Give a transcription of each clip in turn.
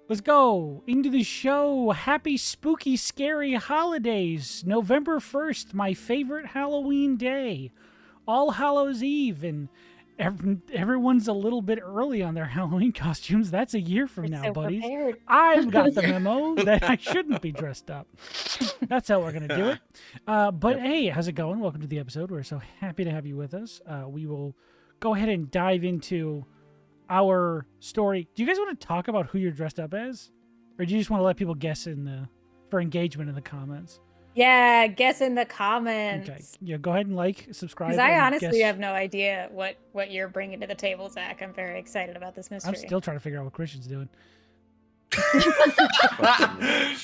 Let's go into the show. Happy spooky scary holidays. November 1st, my favorite Halloween day. All Hallows Eve, and everyone's a little bit early on their Halloween costumes. That's a year from now, so buddies. prepared. I've got the memo that I shouldn't be dressed up. That's how we're going to do it. But hey, how's it going? Welcome to the episode. We're so happy to have you with us. We will go ahead and dive into our story. Do you guys want to talk about who you're dressed up as? Or do you just want to let people guess for engagement in the comments? Yeah, guess in the comments. Okay. Yeah, go ahead and subscribe. Because I honestly have no idea what you're bringing to the table, Zach. I'm very excited about this mystery. I'm still trying to figure out what Christian's doing. I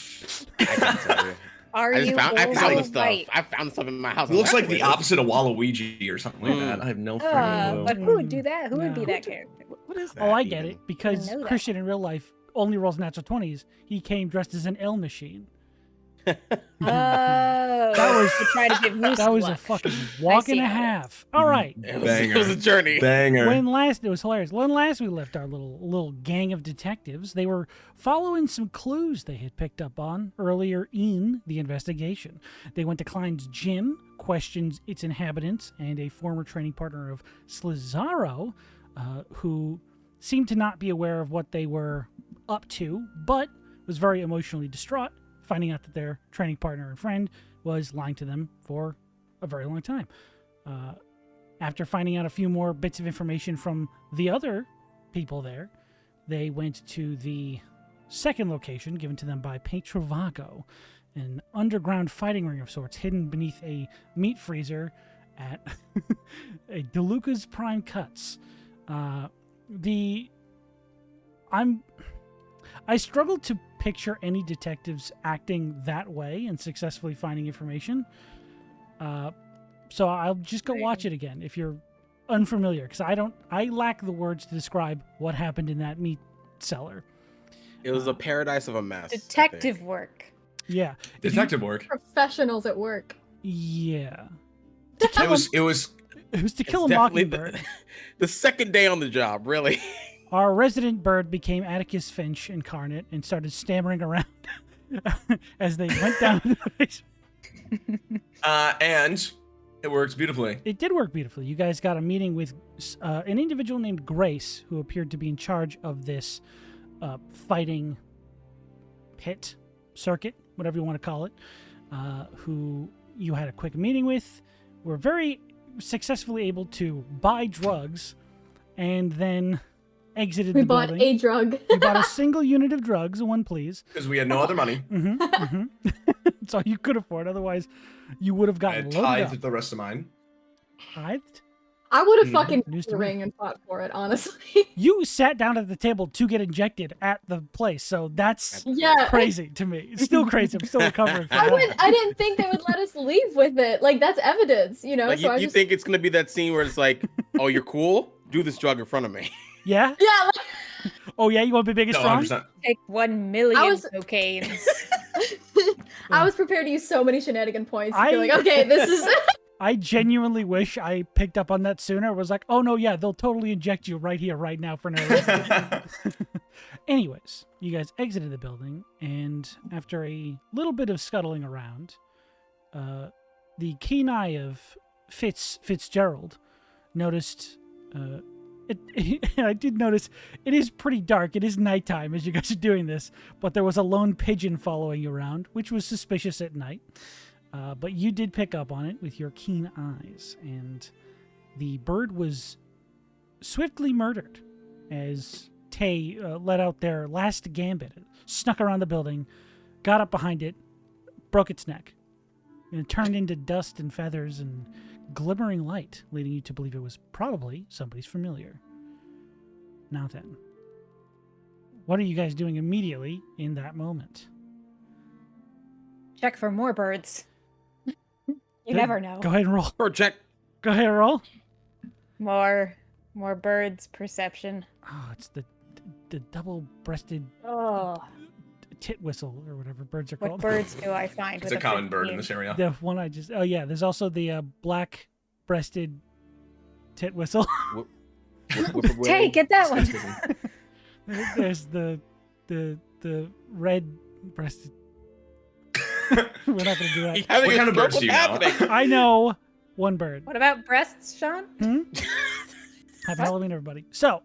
can't tell you. I found the stuff. I found stuff in my house. It looks like the opposite of Waluigi or something like that. I have no freaking But clue. who would do that? Who would be that character? What is that? Oh, I get even? it. Because know that. Christian in real life only rolls natural 20s. He came dressed as an L machine. To try to give me That was a luck. fucking walk and a how it half. All right. It was a journey. Banger. It was hilarious. When last we left our little gang of detectives, they were following some clues they had picked up on earlier in the investigation. They went to Klein's gym, questioned its inhabitants, and a former training partner of Slizaro, who seemed to not be aware of what they were up to, but was very emotionally distraught, finding out that their training partner and friend was lying to them for a very long time. After finding out a few more bits of information from the other people there, they went to the second location given to them by Petrovago, an underground fighting ring of sorts hidden beneath a meat freezer at a DeLuca's Prime Cuts. I struggled to picture any detectives acting that way and successfully finding information. So I'll just go watch it again if you're unfamiliar, because I lack the words to describe what happened in that meat cellar. It was a paradise of a mess. Detective work. Yeah. Detective work. Professionals at work. Yeah. It was It was to kill a Definitely mockingbird. the second day on the job, really. Our resident bird became Atticus Finch incarnate and started stammering around as they went down to the basement. and it works beautifully. It did work beautifully. You guys got a meeting with an individual named Grace, who appeared to be in charge of this fighting pit, circuit, whatever you want to call it, who you had a quick meeting with, were very successfully able to buy drugs, and then exited We the bought building. a drug. You bought a single unit of drugs, one please. Because we had no other money. That's all you could afford. Otherwise, you would have I gotten had loaded tithed up. the rest of mine. Tithed? I would have fucking News to the me. ring and fought for it, honestly. You sat down at the table to get injected at the place, so that's Yeah. crazy to me. It's still crazy. I'm still recovering from that. I didn't think they would let us leave with it. Like, that's evidence, you know? Like so I you just... think it's gonna be that scene where it's like, "Oh, you're cool. Do this drug in front of me." Yeah? Yeah, Oh, yeah? You want to be big and No, strong? 100%. Take 1 million I was- cocaines. I was prepared to use so many shenanigan points. I- I... Like, okay, this is... I genuinely wish I picked up on that sooner. It was like, oh, no, yeah, they'll totally inject you right here, right now for no reason. Anyways, you guys exited the building, and after a little bit of scuttling around, the keen eye of Fitzgerald noticed... I did notice it is pretty dark. It is nighttime as you guys are doing this, but there was a lone pigeon following you around, which was suspicious at night. But you did pick up on it with your keen eyes, and the bird was swiftly murdered as Tay let out their last gambit. It snuck around the building, got up behind it, broke its neck, and it turned into dust and feathers and glimmering light, leading you to believe it was probably somebody's familiar. Now then, what are you guys doing immediately in that moment? Check for more birds. You Good. never know. Go ahead and roll. Or check. Go ahead and roll. More birds. Perception. Oh, it's the double-breasted Oh, tit whistle or whatever birds are what called. birds do I find? It's with a common bird 15? in this area. The one I just... Oh, yeah. There's also the black-breasted tit whistle. Tay, get that one. There's the the red breasted. We're not gonna do that. What kind of birds do you know? I know one bird. What about breasts, Sean? Happy Halloween, everybody. So,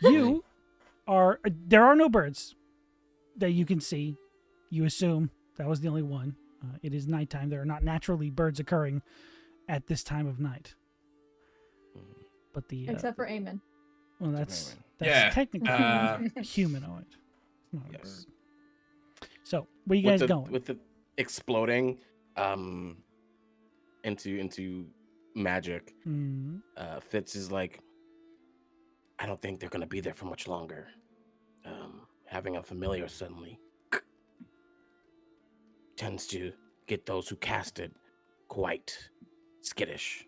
you are. There are no birds that you can see. You assume that was the only one. It is nighttime. There are not naturally birds occurring at this time of night. But the Except for Eamon. well, that's Yeah, technically humanoid. It's not a Yes. bird. So, where you guys going? With the exploding into magic, Mhm. Fitz is like, I don't think they're gonna be there for much longer. Having a familiar suddenly tends to get those who cast it quite skittish.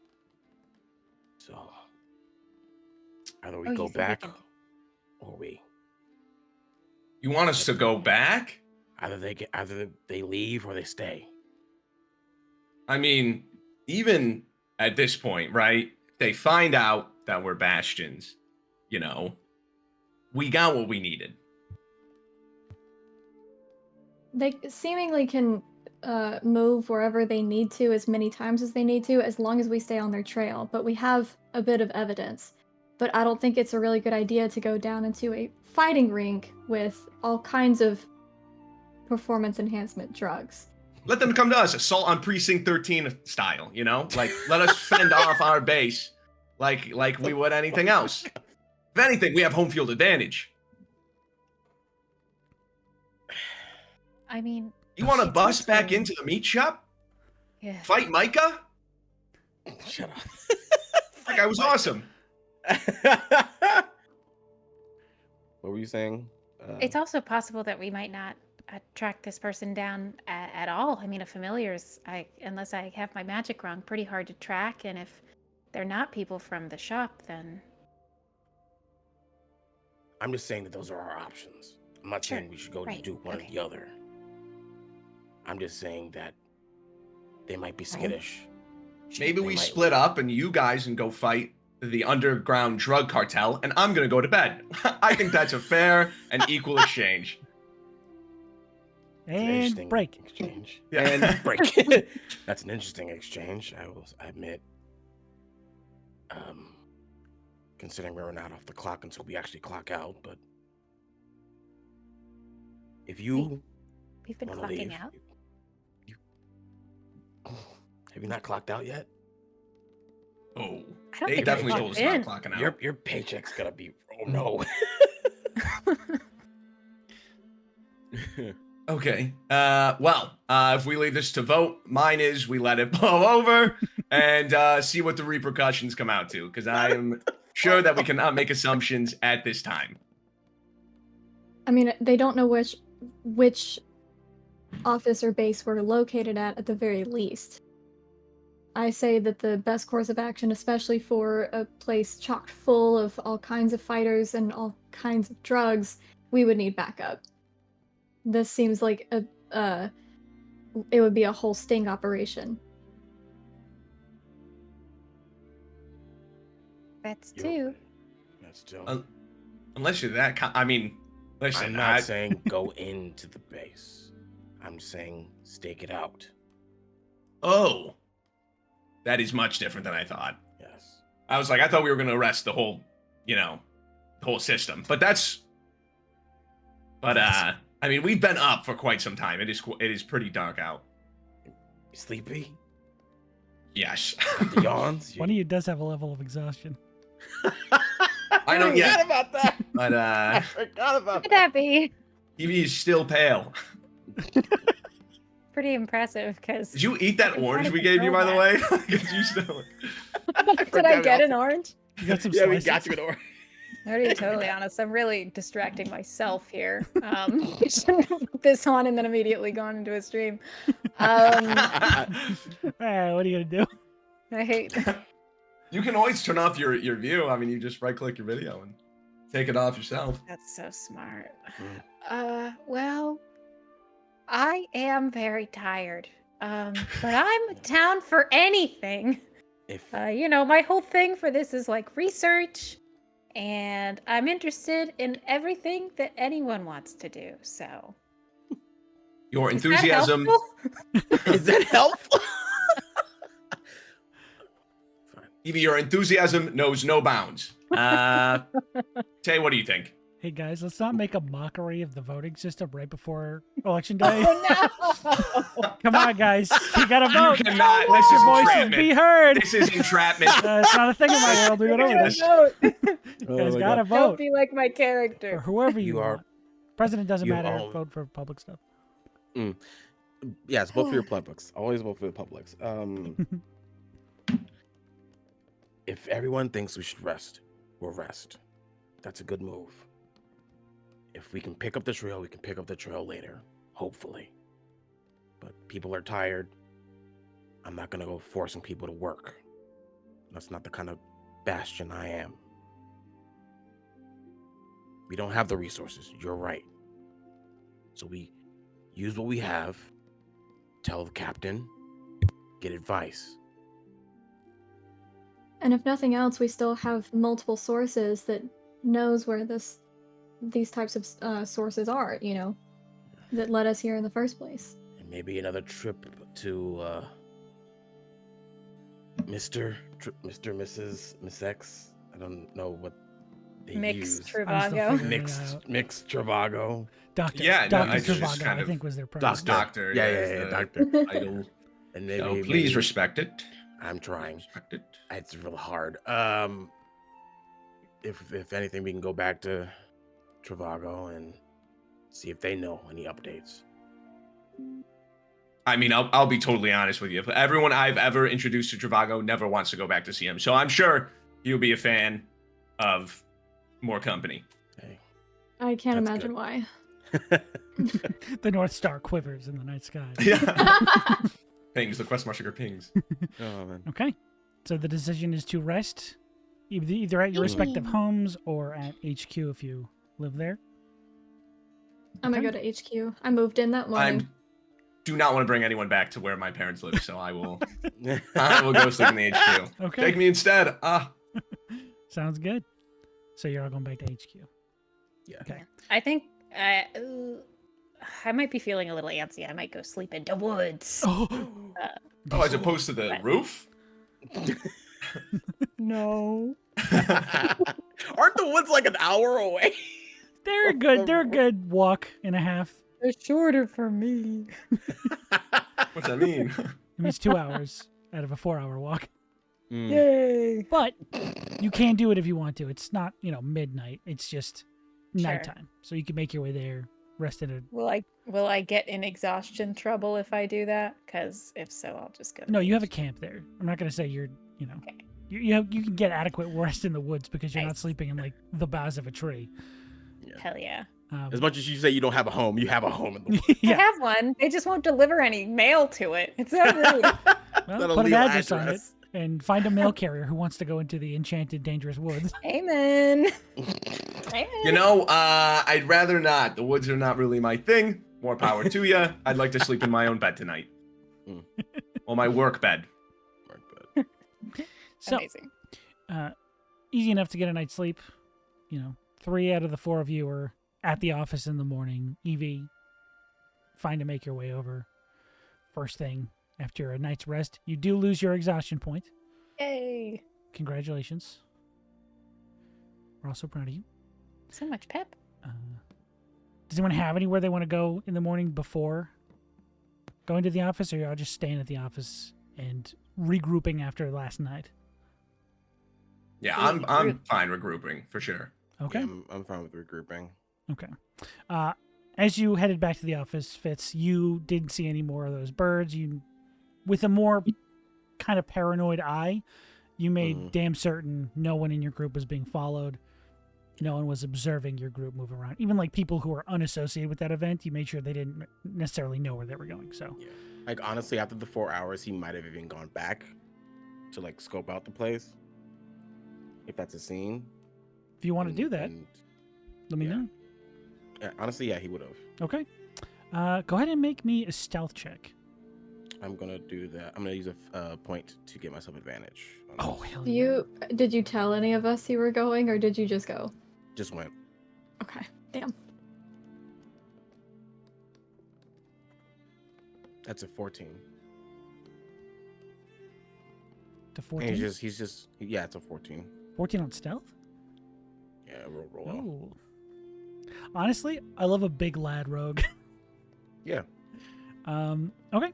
So either we Oh, you go think we back can- or we You want us to go back? either they leave or they stay. I mean, even at this point, right? They find out that we're bastions. You know, we got what we needed. They seemingly can move wherever they need to as many times as they need to, as long as we stay on their trail. But we have a bit of evidence. But I don't think it's a really good idea to go down into a fighting rink with all kinds of performance enhancement drugs. Let them come to us, assault on precinct 13 style. You know, like let us fend off our base, like we would anything else. If anything, we have home field advantage. I mean, You want to It's bust also- back into the meat shop? yeah. Fight Micah? Shut up. That guy was awesome. What were you saying? It's also possible that we might not track this person down at all. I mean, a familiar's, unless I have my magic wrong, pretty hard to track. And if they're not people from the shop, then I'm just saying that those are our options. I'm not Sure. saying we should go Right. do one Okay. or the other. I'm just saying that they might be skittish. Maybe They we might split up and you guys can go fight the underground drug cartel, and I'm gonna go to bed. I think that's a fair and equal exchange. It's an And interesting break. exchange. Yeah. And break. That's an interesting exchange. I will admit. Considering we're not off the clock until we actually clock out, but if you we've been want clocking to leave, out. have you not clocked out yet? Oh, I don't they think I definitely clocked told us in. not clocking out. Your paycheck's gonna be. Oh no. Okay. Well, if we leave this to vote, mine is we let it blow over and see what the repercussions come out to, because I am sure that we cannot make assumptions at this time. I mean, they don't know which office or base we're located at the very least. I say that the best course of action, especially for a place chock full of all kinds of fighters and all kinds of drugs, we would need backup. This seems like it would be a whole sting operation. That's You're two. right. That's still. Unless you're that I mean, listen, I'm not saying go into the base. I'm saying stake it out. Oh. That is much different than I thought. Yes. I was like, I thought we were going to arrest the whole, the whole system. But I mean, we've been up for quite some time. It is pretty dark out. You sleepy? Yes. The yawns? One of you does have a level of exhaustion. I don't forgot yet. about that. But I forgot about Could that. that be Eevee is still pale. pretty impressive? Because Did you eat that I'm orange trying we to gave you, by control the way? Did you still... did I get an orange? You got some Yeah, we slices? got you an orange. I'm to be totally honest. I'm really distracting myself here. I shouldn't have put this on and then immediately gone into a stream. Ah, what are you gonna do? I hate. You can always turn off your view. I mean, you just right-click your video and take it off yourself. That's so smart. Well, I am very tired. But I'm down for anything. If My whole thing for this is like research and I'm interested in everything that anyone wants to do. So, Your is that enthusiasm. helpful? Is that helpful? Eevee, your enthusiasm knows no bounds. Tay, what do you think? Hey guys, let's not make a mockery of the voting system right before election day. Oh no! Come on, guys, you gotta vote. You cannot. Let This is your voices entrapment. be heard. This is entrapment. It's not a thing in my world. We gotta Yes. vote. Vote. You guys my gotta God. vote Don't be like my for character. whoever you You are- want. President doesn't you matter. all- Vote for public stuff. Yes, vote for your publics. Always vote for the publics. If everyone thinks we should rest, we'll rest. That's a good move. If we can pick up the trail, we can pick up the trail later, hopefully. But people are tired. I'm not gonna go forcing people to work. That's not the kind of bastion I am. We don't have the resources. You're right. So we use what we have, tell the captain, get advice. And if nothing else, we still have multiple sources that knows where these types of sources are, you know, that led us here in the first place. And maybe another trip to Mrs. Miss X. I don't know what they Mixed use. I'm still Trivago. figuring it out. Mixed Travago. Doctor. Yeah, no, Doctor I just Trivago, kind I of- think was their Doctor. president. Doctor. Yeah, the doctor. Title. And maybe, So please maybe- respect it. I'm trying. Respect it. It's real hard. If anything, we can go back to Travago and see if they know any updates. I mean, I'll be totally honest with you. Everyone I've ever introduced to Travago never wants to go back to see him. So I'm sure you'll be a fan of more company. Hey. I can't That's imagine good. why. The North Star quivers in the night sky. Yeah. Pings. The quest marker pings. Oh man. Okay. So the decision is to rest either at your respective homes or at HQ if you live there. I'm gonna go to HQ. I moved in that morning. I do not want to bring anyone back to where my parents live, so I will go sleep in the HQ. Okay. Take me instead. Sounds good. So you're all going back to HQ. Yeah. Okay. I think I might be feeling a little antsy. I might go sleep in the woods. Oh, Oh, as opposed to the roof? No. Aren't the woods like an hour away? they're good. They're a good walk and a half. They're shorter for me. What's that mean? It means 2 hours out of a 4-hour walk. Yay. But you can do it if you want to. It's not, midnight. It's just Sure. nighttime. So you can make your way there, rest in a... Will I get in exhaustion trouble if I do that? Because if so, I'll just go. To No, the you have a HQ. camp there. I'm not going to say you're, Okay. you can get adequate rest in the woods because you're not Nice. sleeping in, like, the boughs of a tree. Hell yeah. As much as you say you don't have a home, you have a home in the woods. I yeah. have one. They just won't deliver any mail to it. It's so rude. Well, Little put an Leo address on it address. and find a mail carrier who wants to go into the enchanted, dangerous woods. Amen. Amen. You know, I'd rather not. The woods are not really my thing. More power to you. I'd like to sleep in my own bed tonight. Mm. Well, my work bed. So, Amazing. easy enough to get a night's sleep. 3 out of the 4 of you are at the office in the morning. Eevee, fine to make your way over. First thing after a night's rest, you do lose your exhaustion point. Yay. Congratulations. We're also proud of you. So much pep. Does anyone have anywhere they want to go in the morning before going to the office, or y'all just staying at the office and regrouping after last night? Yeah, Ooh, I'm fine regrouping for sure. Okay. Yeah, I'm fine with regrouping. Okay. As you headed back to the office, Fitz, you didn't see any more of those birds. You, with a more kind of paranoid eye, you made damn certain no one in your group was being followed. No one was observing your group move around. Even like people who were unassociated with that event, you made sure they didn't necessarily know where they were going. So, Yeah. Like honestly, after the 4 hours, he might have even gone back to like scope out the place. If that's a scene. if you want to do that, And- let me yeah. know. yeah, honestly, yeah, he would have. Okay. Go ahead and make me a stealth check. I'm gonna do that. I'm gonna use a point to get myself advantage. Oh, hell Do yeah. did you tell any of us you were going, or did you just go? Just went. Okay, damn. That's a 14. To And 14? he's just yeah, it's a 14. 14 on stealth? Yeah, roll. Oh. Honestly, I love a big lad rogue. Yeah. Okay.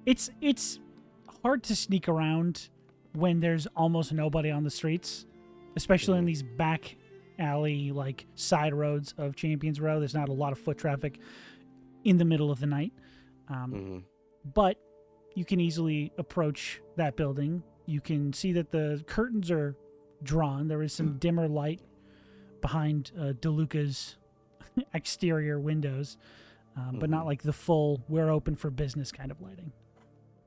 It's hard to sneak around when there's almost nobody on the streets, especially in these back alley, like side roads of Champions Row. There's not a lot of foot traffic in the middle of the night. But you can easily approach that building. You can see that the curtains are drawn. There is some dimmer light behind DeLuca's exterior windows, but not like the full "we're open for business" kind of lighting.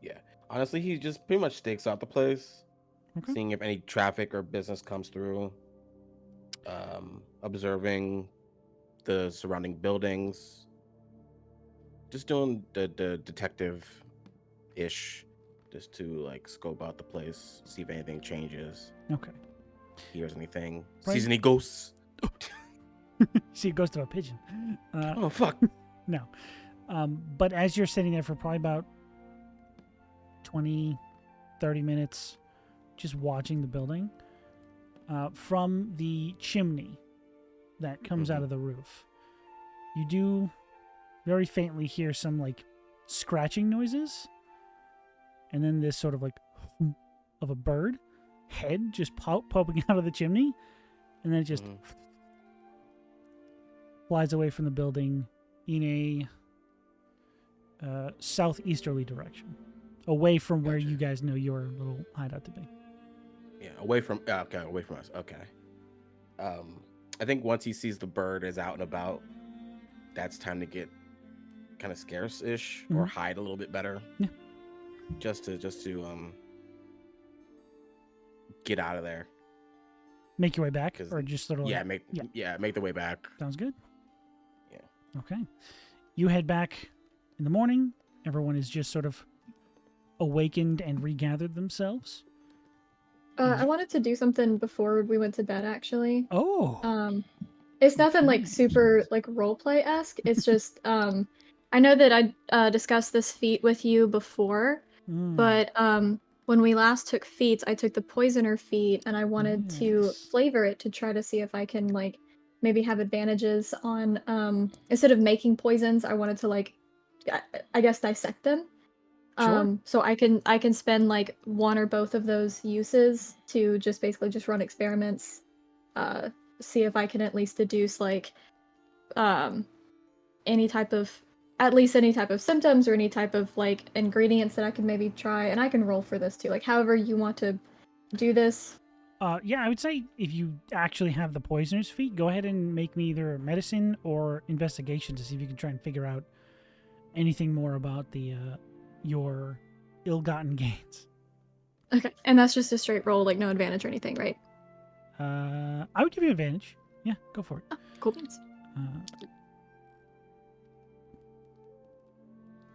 Yeah. Honestly, he just pretty much stakes out the place, Okay. seeing if any traffic or business comes through, observing the surrounding buildings, just doing the detective-ish, just to like scope out the place, see if anything changes, Okay. hears anything, Right. sees any ghosts. See a ghost of a pigeon. Oh fuck! No. But as you're sitting there for probably about 20, 30 minutes, just watching the building, from the chimney that comes out of the roof, you do very faintly hear some like scratching noises, and then this sort of like of a bird head just popping out of the chimney, and then it just flies away from the building in a southeasterly direction, away from where you guys know your little hideout to be. Yeah, away from us. Okay. I think once he sees the bird is out and about, that's time to get kind of scarce-ish or hide a little bit better. Yeah. Just to get out of there. Make your way back, or just sort of make the way back. Sounds good. Yeah. Okay. You head back in the morning. Everyone is just sort of awakened and regathered themselves. I wanted to do something before we went to bed, actually. Oh. It's nothing like super like roleplay-esque. It's just I know that I discussed this feat with you before, but when we last took feats, I took the poisoner feat, and I wanted to flavor it to try to see if I can like maybe have advantages on instead of making poisons, I wanted to like I guess dissect them. Sure. So I can spend like one or both of those uses to just basically just run experiments, see if I can at least deduce like any type of symptoms or any type of like ingredients that I can maybe try, and I can roll for this too. Like however you want to do this. Yeah, I would say if you actually have the poisoner's feat, go ahead and make me either medicine or investigation to see if you can try and figure out anything more about the your ill-gotten gains. Okay, and that's just a straight roll, like no advantage or anything, right? I would give you advantage. Yeah, go for it. Oh, cool beans.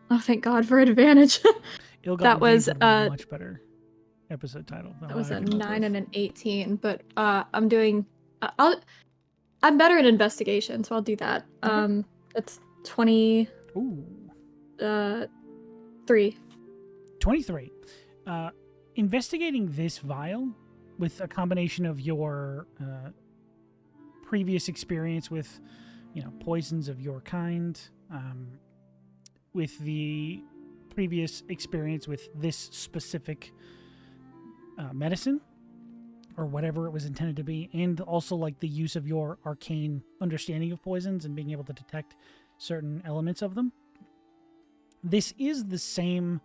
Oh, thank God for advantage. Ill-gotten that was gains would have been a much better episode title. That was a 9 and an 18, but I'm doing. I'm better at investigation, so I'll do that. Okay. That's 20. Ooh. 3. 23. Investigating this vial with a combination of your previous experience with, poisons of your kind, with the previous experience with this specific medicine, or whatever it was intended to be, and also like the use of your arcane understanding of poisons and being able to detect certain elements of them. This is the same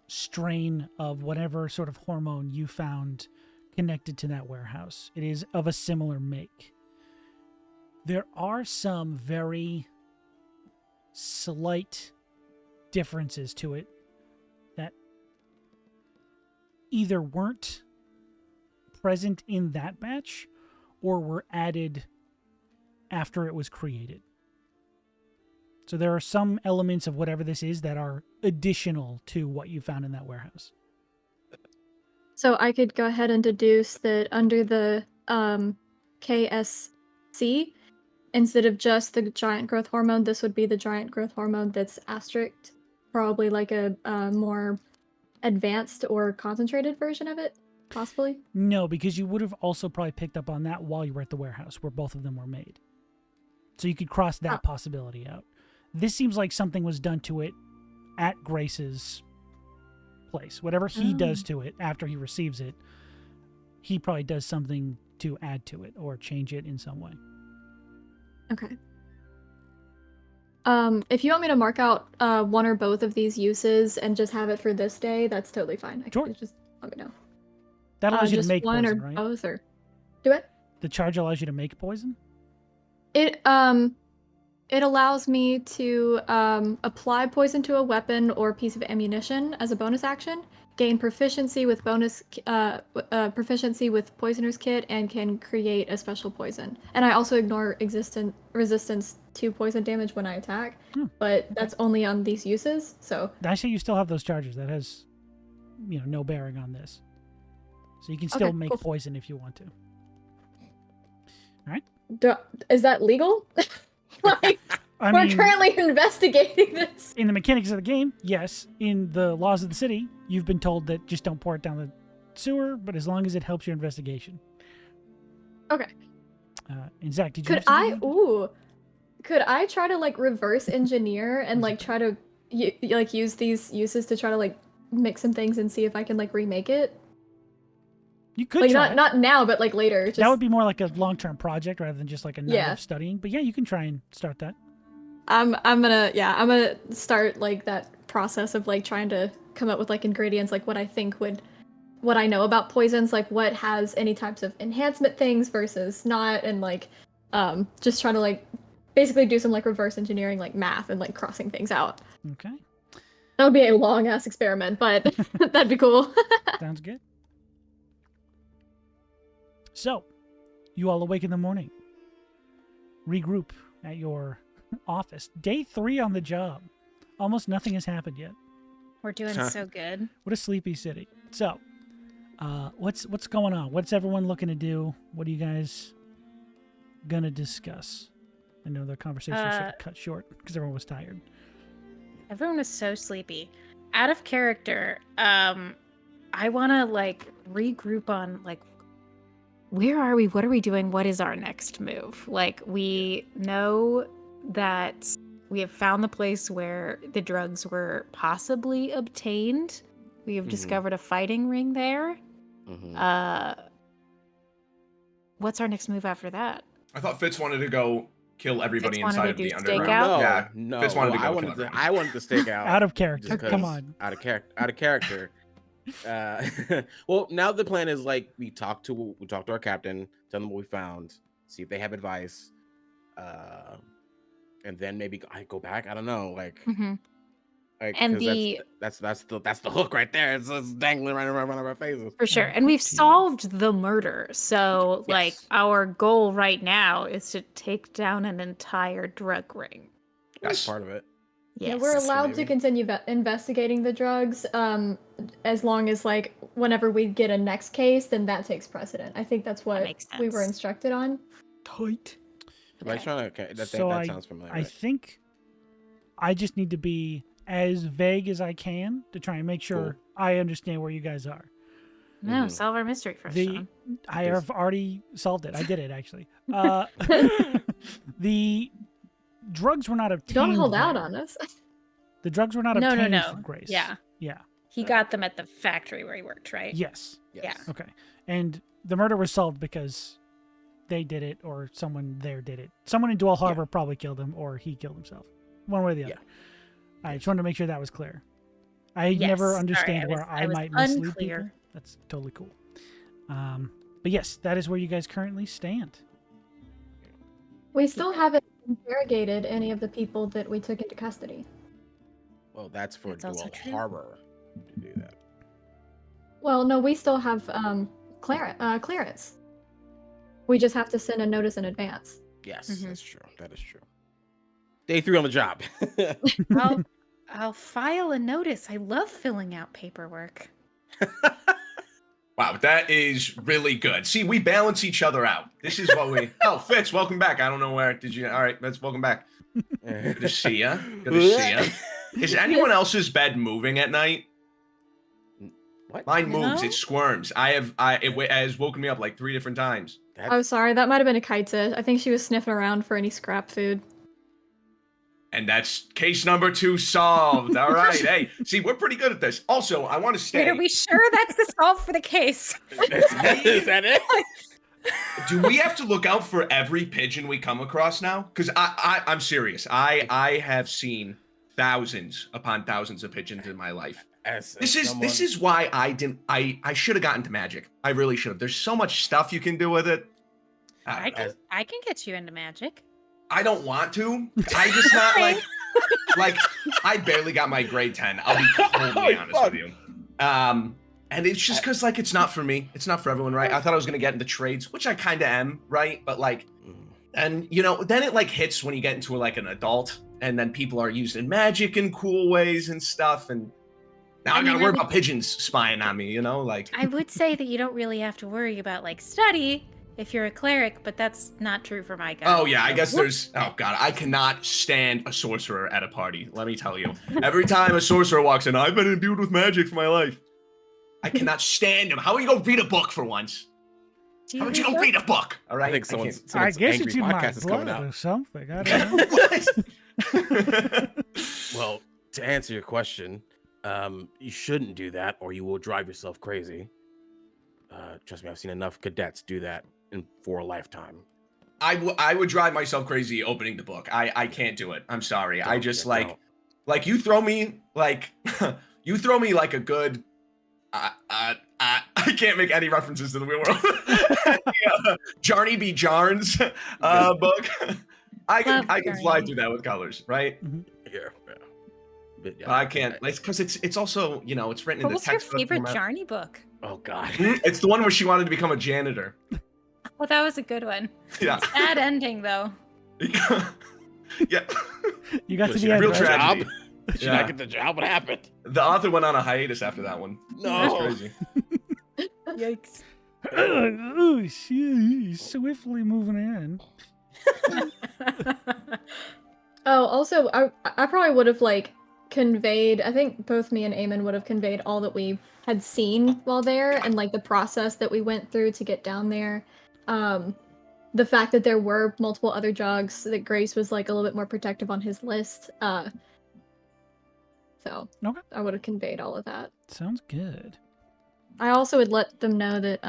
strain of whatever sort of hormone you found connected to that warehouse. It is of a similar make. There are some very slight differences to it that either weren't present in that batch or were added after it was created. So there are some elements of whatever this is that are additional to what you found in that warehouse. So I could go ahead and deduce that under the KSC, instead of just the giant growth hormone, this would be the giant growth hormone that's asterisk, probably like a more advanced or concentrated version of it, possibly. No, because you would have also probably picked up on that while you were at the warehouse where both of them were made. So you could cross that possibility out. This seems like something was done to it at Grace's place. Whatever he does to it after he receives it, he probably does something to add to it or change it in some way. Okay. If you want me to mark out one or both of these uses and just have it for this day, that's totally fine. I Sure. can just let me know. That allows you to Just make one poison, or right? both, or do it. The charge allows you to make poison? It allows me to apply poison to a weapon or piece of ammunition as a bonus action, gain proficiency with proficiency with poisoner's kit, and can create a special poison. And I also ignore resistance to poison damage when I attack, but that's only on these uses. So Actually, you still have those charges. That has, no bearing on this. So you can still Okay, make cool. poison if you want to. is that legal? Like, I we're mean, currently investigating this. in the mechanics of the game, yes. In the laws of the city, you've been told that just don't pour it down the sewer, but as long as it helps your investigation. Okay. And Zach, did you have something? Could I try to like reverse engineer and like try to use these uses to try to like mix some things and see if I can like remake it? You could Like try. not now, but like later. Just... That would be more like a long-term project rather than just like a night Yeah. of studying. But yeah, you can try and start that. I'm gonna start like that process of like trying to come up with like ingredients, like what I know about poisons, like what has any types of enhancement things versus not, and like just trying to like basically do some like reverse engineering, like math and like crossing things out. Okay. That would be a long ass experiment, but that'd be cool. Sounds good. So, you all awake in the morning. Regroup at your office. Day 3 on the job. Almost nothing has happened yet. We're doing so good. What a sleepy city. So, what's going on? What's everyone looking to do? What are you guys gonna discuss? I know the conversation was sort of cut short because everyone was tired. Everyone was so sleepy. Out of character, I want to like regroup on like, where are we? What are we doing? What is our next move? Like, we know that we have found the place where the drugs were possibly obtained. We have discovered a fighting ring there. What's our next move after that? I thought Fitz wanted to go kill everybody Fitz wanted inside to of the do underground. stakeout? Yeah, No, Fitz wanted to go I kill wanted everybody. I wanted to stake out. Out of character. just 'cause- Come on. Out of character. Well, now the plan is like we talk to our captain, tell them what we found, see if they have advice, and then maybe I go back. I don't know, like And 'cause that's the hook right there. It's dangling right around our faces. For sure. And we've solved the murder. So, like, Yes. our goal right now is to take down an entire drug ring. That's Yes. part of it. Yes. Yeah, we're allowed to maybe. continue investigating the drugs, as long as like whenever we get a next case, then that takes precedent. I think that's what makes we were sense. instructed on. Tight. Am I trying to? That So sounds familiar. I right? think I just need to be as vague as I can to try and make sure Cool. I understand where you guys are. No, Mhm. solve our mystery first, Sean. I have already solved it. I did it actually. The drugs were not obtained. Don't hold out there. on us. The drugs were not No, obtained no. from Grace. Yeah. Yeah. He got them at the factory where he worked, right? Yes. Yes. Okay. And the murder was solved because they did it or someone there did it. Someone in Dwell Harbor probably killed him or he killed himself. One way or the other. I just wanted to make sure that was clear. I Yes. never Sorry, understand I where was- I I was might mislead unclear. people. That's totally cool. But yes, that is where you guys currently stand. We still haven't interrogated any of the people that we took into custody. Well, that's for That's also Dwell true. Harbor to do that. Well, no, we still have clearance. We just have to send a notice in advance. Yes, Mhm. that's true. That is true. Day 3 on the job. I'll file a notice. I love filling out paperwork. Wow, that is really good. See, we balance each other out. This is what we. Oh, Fitz, welcome back. I don't know where did you. All right, let's welcome back. Good to see ya. Good to see ya. Is anyone else's bed moving at night? What? Mine moves. No? It squirms. It has woken me up like 3 different times. Oh, sorry, that might have been a Kaita. I think she was sniffing around for any scrap food. And that's case number 2 solved. All right. Hey, see, we're pretty good at this. Also, I want to Wait, stay. are we sure that's the solve for the case? Is that it? Do we have to look out for every pigeon we come across now? Because I'm serious. I have seen thousands upon thousands of pigeons in my life. This is why I should have gotten to magic. I really should have. There's so much stuff you can do with it. I can get you into magic. I don't want to. I just not like I barely got my grade 10. I'll be totally honest with you. And it's just because like it's not for me. It's not for everyone, right? I thought I was gonna get into trades, which I kind of am, right? But like, and you know, then it like hits when you get into like an adult, and then people are using magic in cool ways and stuff, and now I gotta worry about pigeons spying on me, you know, like. I would say that you don't really have to worry about like study if you're a cleric, but that's not true for my guy. Oh yeah, I guess there's. Oh god, I cannot stand a sorcerer at a party. Let me tell you. Every time a sorcerer walks in, I've been imbued with magic for my life. I cannot stand him. How about you go read a book for once? How about you go read a book? All right. I think someone's I guess angry it's in my podcast is coming blood out. or something. I don't know. Well, to answer your question, you shouldn't do that, or you will drive yourself crazy. Trust me, I've seen enough cadets do that for a lifetime. I would drive myself crazy opening the book. I can't do it. I'm sorry. I just don't. like you throw me like you throw me like a good. I can't make any references to the real world. Yeah, Jarny B. Jarns book. I can fly through that with colors, right? Yeah. But, yeah, I can't. It's because it's also, you know, it's written in What the was your text. favorite Jarny book? Oh God. It's the one where she wanted to become a janitor. Well, that was a good one. Yeah. Sad ending though. Yeah. You got to Was the she end, real right? tragedy. Did she Yeah. not get the job? What happened? The author went on a hiatus after that one. No. That's crazy. Yikes. Oh, she's swiftly moving in. Oh, also, I probably would have like conveyed. I think both me and Eamon would have conveyed all that we had seen while there, and like the process that we went through to get down there. The fact that there were multiple other jugs, that Grace was like a little bit more protective on his list. So Okay. I would have conveyed all of that. Sounds good. I also would let them know that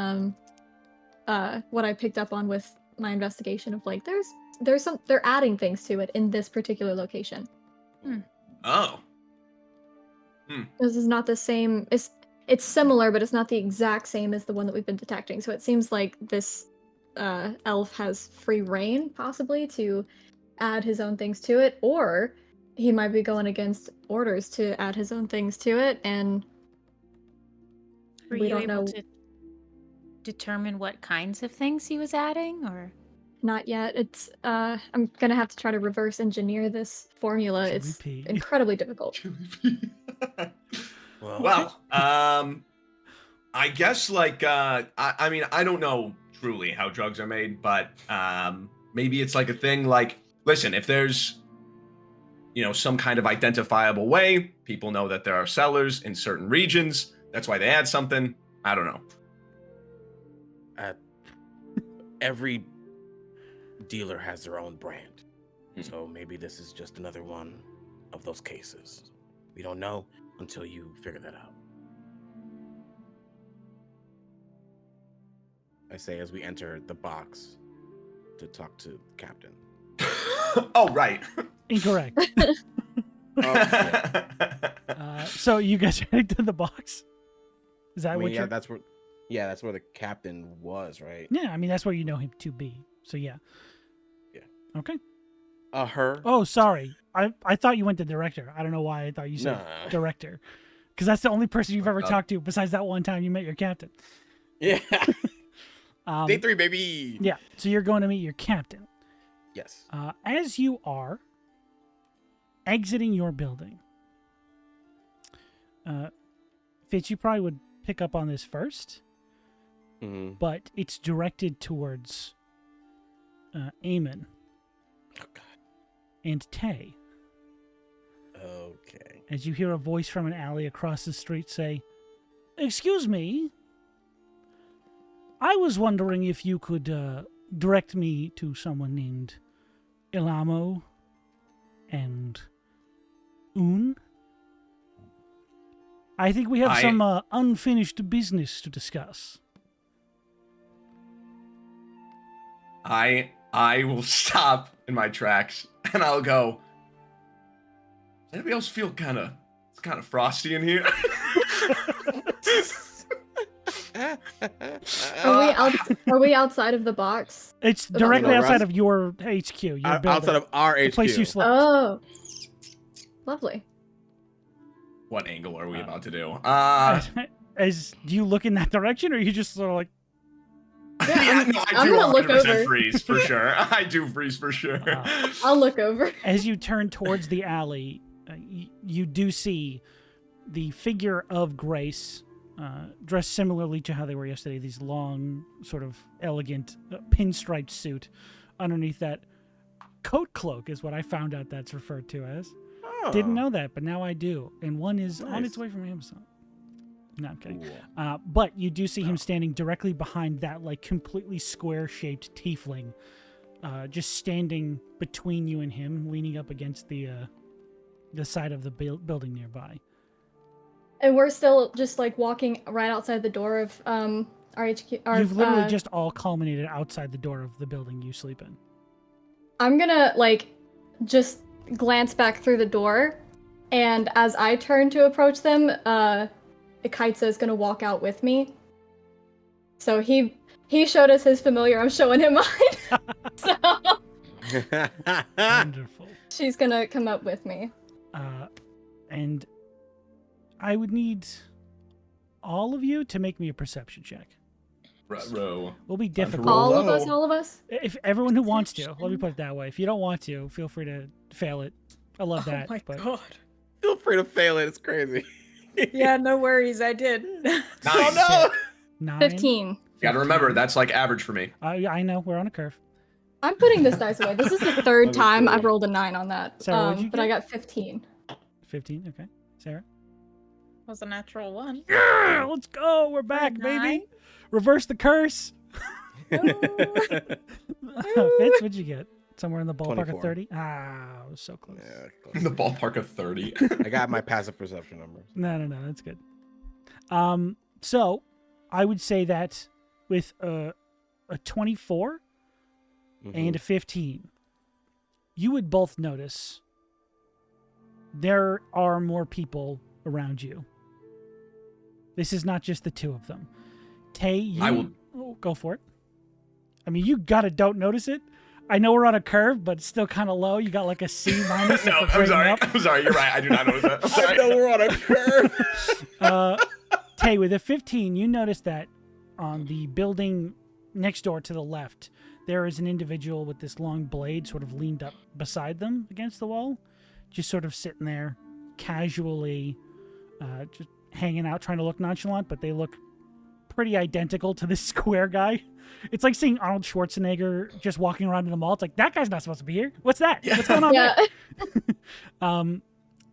what I picked up on with my investigation of like they're adding things to it in this particular location. Oh. This is not the same. It's similar, but it's not the exact same as the one that we've been detecting. So it seems like this elf has free reign, possibly, to add his own things to it, or he might be going against orders to add his own things to it, and Were we you don't able know. to determine what kinds of things he was adding, or? Not yet. It's I'm gonna have to try to reverse engineer this formula. Chili It's pea. incredibly difficult. Well, I guess like I mean I don't know truly how drugs are made, but maybe it's like a thing like, listen, if there's, you know, some kind of identifiable way, people know that there are sellers in certain regions. That's why they add something. I don't know. Every dealer has their own brand. So maybe this is just another one of those cases. We don't know until you figure that out. I say as we enter the box to talk to the captain. Oh, right. Incorrect. Oh, So you guys are heading to the box? Is that I mean, what yeah, you're... that's where the captain was, right? Yeah, I mean, that's where you know him to be. So yeah. Yeah. Okay. Her. Oh, sorry. I thought you went to director. I don't know why I thought you said Nah. director. Because that's the only person you've ever Oh. talked to besides that one time you met your captain. Yeah. Um, Day 3, baby. Yeah, so you're going to meet your captain. Yes. As you are, exiting your building. Fitz, you probably would pick up on this first, but it's directed towards Eamon and Tay. Okay. As you hear a voice from an alley across the street say, "Excuse me, I was wondering if you could direct me to someone named Ilamo and Un. I think we have some unfinished business to discuss." I will stop in my tracks and I'll go. Does anybody else feel it's kind of frosty in here? Are we outside of the box? It's directly outside of your HQ. Your building, outside of our HQ. the place you slept. Oh, lovely. What angle are we about to do? Do you look in that direction, or are you just sort of like? Yeah, no, I I'm do gonna look 100% over. freeze for sure. I do freeze for sure. I'll look over. As you turn towards the alley, you do see the figure of Grace, dressed similarly to how they were yesterday. These long, sort of elegant pinstriped suit. Underneath that coat cloak is what I found out that's referred to as. Oh. Didn't know that, but now I do. And one is on Nice. its way from Amazon. No, I'm kidding. Cool. But you do see him standing directly behind that, like, completely square-shaped tiefling, just standing between you and him, leaning up against the side of the building nearby. And we're still just like walking right outside the door of our HQ. You've literally just all culminated outside the door of the building you sleep in. I'm gonna like just glance back through the door, and as I turn to approach them, Ikaitsa is gonna walk out with me. So he showed us his familiar. I'm showing him mine. So Wonderful. she's gonna come up with me. And I would need all of you to make me a perception check. Row. Will be difficult. All of low. us, all of us. If everyone who wants to, let me put it that way. If you don't want to, feel free to fail it. I love that. Oh my but god. Feel free to fail it. It's crazy. Yeah, no worries. I did. Nice. Oh 9. 15. You gotta remember, that's like average for me. I know we're on a curve. I'm putting this dice away. This is the third me time too. I've rolled a 9 on that. Sarah, what'd you But I get? got 15. 15. Okay. Sarah. Was a natural one. Yeah, let's go. We're back, Nine. baby. Reverse the curse. no. Fitz, what'd you get? Somewhere in the ballpark 24. of 30? Ah, I was so close. Yeah, In the close. ballpark of 30. I got my passive perception numbers. No, that's good. So I would say that with a 24 and a 15, you would both notice there are more people around you. This is not just the two of them. Tay, you I will- Oh, go for it. I mean, you don't notice it. I know we're on a curve, but it's still kind of low. You got like a C minus. No, if we're I'm sorry. grading up. I'm sorry. You're right. I do not notice that. I'm I sorry. know we're on a curve. Tay, with a 15, you notice that on the building next door to the left, there is an individual with this long blade sort of leaned up beside them against the wall, just sort of sitting there casually, just hanging out, trying to look nonchalant, but they look pretty identical to this square guy. It's like seeing Arnold Schwarzenegger just walking around in the mall. It's like, that guy's not supposed to be here. What's that? Yeah. What's going on Yeah. there?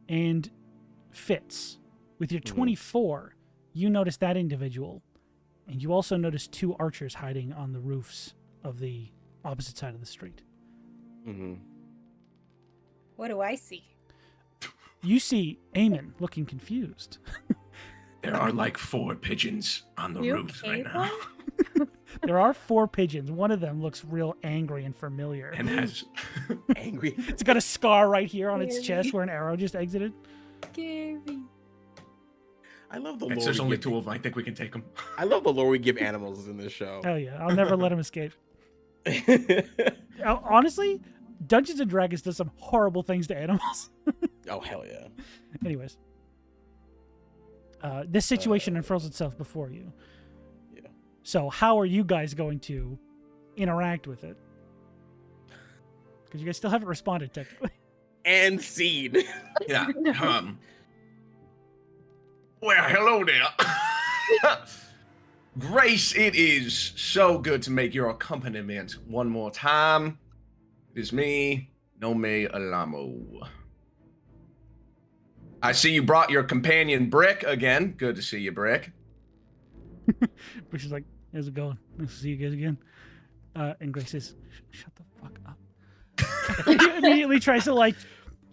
And Fitz, with your 24, you notice that individual, and you also notice 2 archers hiding on the roofs of the opposite side of the street. Mm-hmm. What do I see? You see Eamon looking confused. There are like 4 pigeons on the You roofs right okay, now. There are 4 pigeons. One of them looks real angry and familiar. And has Angry. It's got a scar right here on its Really? chest where an arrow just exited. Gary. I love the It's lore. there's we only give- 2 of them. I think we can take them. I love the lore we give animals in this show. Oh yeah, I'll never let him escape. Honestly, Dungeons and Dragons does some horrible things to animals. Oh hell yeah. Anyways, this situation unfurls itself before you. Yeah. So how are you guys going to interact with it? Because you guys still haven't responded technically. and scene. Yeah. Well, hello there. Grace, it is so good to make your accompaniment one more time. It is me, Nome Alamo. I see you brought your companion Brick again. Good to see you, Brick. Which is like, how's it going? Nice to see you guys again. And Grace says, shut the fuck up. He immediately tries to like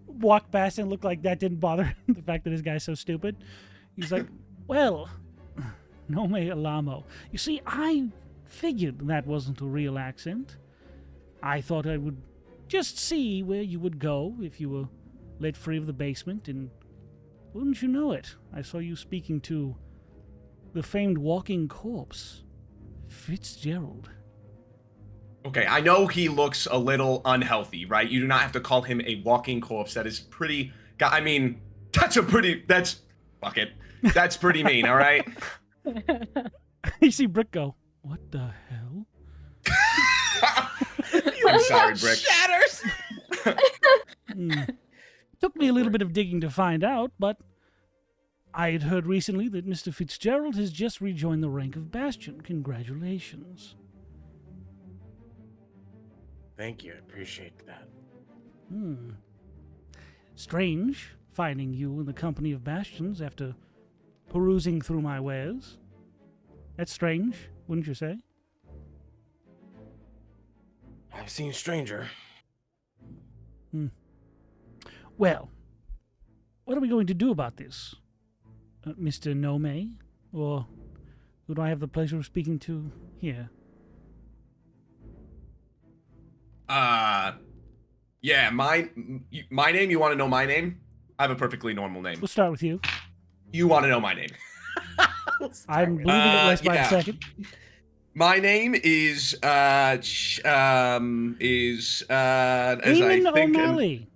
walk past and look like that didn't bother him, the fact that this guy's so stupid. He's like, well, Nome Alamo. You see, I figured that wasn't a real accent. I thought I would just see where you would go if you were let free of the basement, and wouldn't you know it, I saw you speaking to the famed walking corpse, Fitzgerald. Okay, I know he looks a little unhealthy, right? You do not have to call him a walking corpse. That is pretty... I mean, that's fuck it. That's pretty mean, all right? You see Brick go, what the hell? I'm sorry, Brick. Shatters. Took me a little bit of digging to find out, but I had heard recently that Mr. Fitzgerald has just rejoined the rank of Bastion. Congratulations. Thank you. I appreciate that. Strange finding you in the company of Bastions after perusing through my wares. That's strange, wouldn't you say? I've seen stranger. Well, what are we going to do about this? Mr. Nome? Or who do I have the pleasure of speaking to here? Yeah, my name, you want to know my name? I have a perfectly normal name. We'll start with you. You want to know my name? I'm believing it less by a yeah. second. My name is as Eamon I think O'Malley.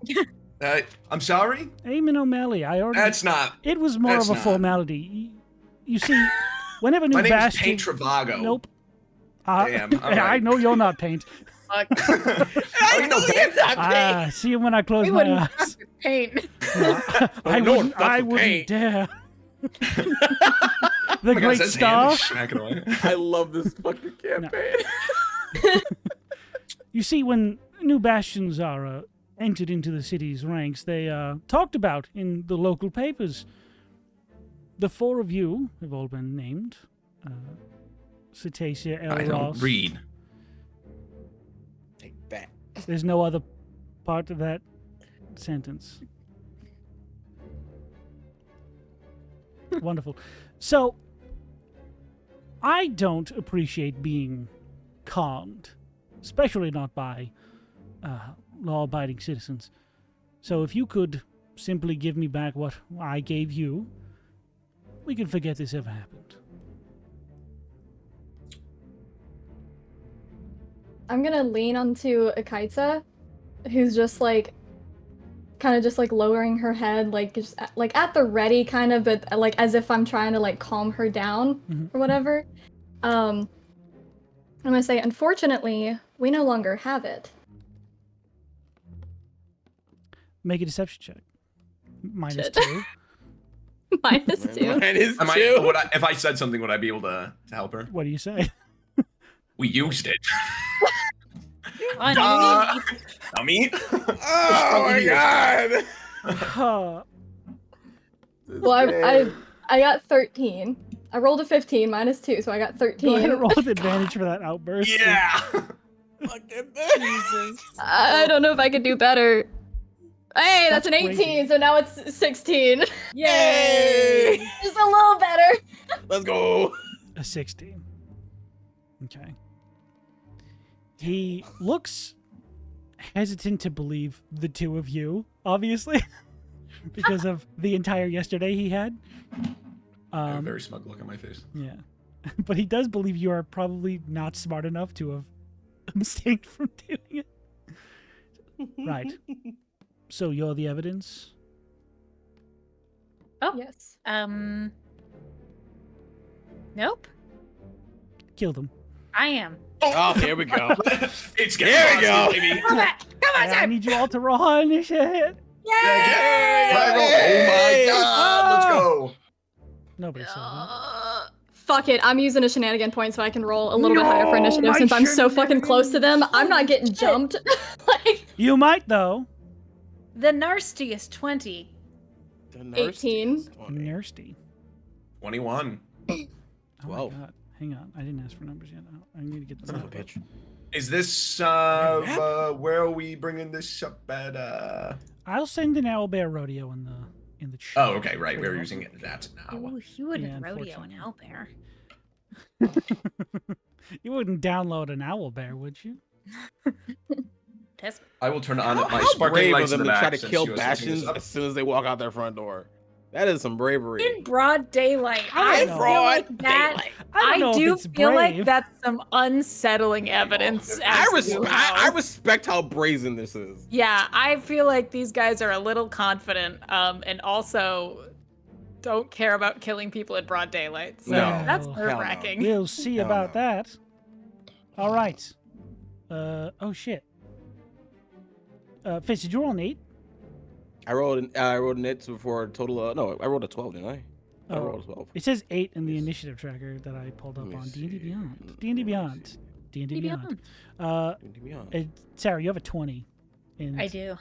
I'm sorry? Eamon O'Malley. I already. That's not. It was more that's of a not. formality. You see, whenever new My name is Bastion. Paint Travago. Nope. Damn, all I right. know you're not Paint. Fuck. I know that. See him when I close We my wouldn't eyes. fuck with paint. I no one wouldn't. fucks I with wouldn't Paint. dare. The Oh my God, great is that his hand? star. Just smack it away. I love this fucking campaign. You see, when new bastions are entered into the city's ranks, they are talked about in the local papers. The four of you have all been named. Cetacea, I Elros. don't read. Take that. There's no other part of that sentence. Wonderful. So, I don't appreciate being conned, especially not by law-abiding citizens. So if you could simply give me back what I gave you, we can forget this ever happened. I'm gonna lean onto Akaitsa, who's just like, kind of just like lowering her head, like just like at the ready, kind of, but like as if I'm trying to like calm her down or whatever. I'm gonna say, unfortunately, we no longer have it. Make a deception check. -2. -2. Mine is two. If I said something, would I be able to help her? What do you say? We used it. I Dummy. Oh my god. Well, I got 13. I rolled a 15 -2, so I got 13. Go ahead and roll with advantage for that outburst. Yeah. I don't know if I could do better. Hey, that's an 18, crazy. so now it's 16. Yay! Just a little better. Let's go. A 16. Okay. He looks hesitant to believe the two of you, obviously, because of the entire yesterday he had. I have a very smug look on my face. Yeah. But he does believe you are probably not smart enough to have abstained from doing it. Right. So you're the evidence? Oh, Yes. nope. Kill them. I am. Oh, here we go. It's There we go. baby. Come on, I need you all to roll initiative. Yay! Yay! Oh my god, let's go. Nobody saw that. Fuck it, I'm using a shenanigan point so I can roll a little bit higher for initiative since I'm so fucking close to them. I'm not getting jumped. Like, You might though. The Narsty is 20. The nurse 18. is 20. Nasty. 21. Oh my 12. god. Hang on. I didn't ask for numbers yet. I need to get the Son of a number. bitch. Is this where are we bringing this up at? I'll send an owlbear rodeo in the chat. Oh, okay, right. We're using that now. Ooh, you wouldn't Yeah, rodeo an unfortunately. owlbear. You wouldn't download an owlbear, would you? Tess, I will turn on How my sparkling brave of lights in them the to back. try to since kill you are setting this Bastions up. as soon as they walk out their front door. That is some bravery. in broad daylight. I I don't feel know. like that. I don't know if do it's feel like brave. that's some unsettling evidence. I as to I how- respect how brazen this is. Yeah, I feel like these guys are a little confident, and also don't care about killing people in broad daylight. So No. that's Hell no. nerve-wracking. We'll see Hell about no. that. All right. Oh shit. Fitz, did you roll an 8? I rolled an 8 before a total of, no, I rolled a 12, didn't I? I Oh. rolled a 12. It says 8 in the initiative tracker that I pulled up Let me on see. D&D Beyond. Let D&D me Beyond. see. D&D Maybe Beyond. I'm- Sarah, you have a 20. And, I do.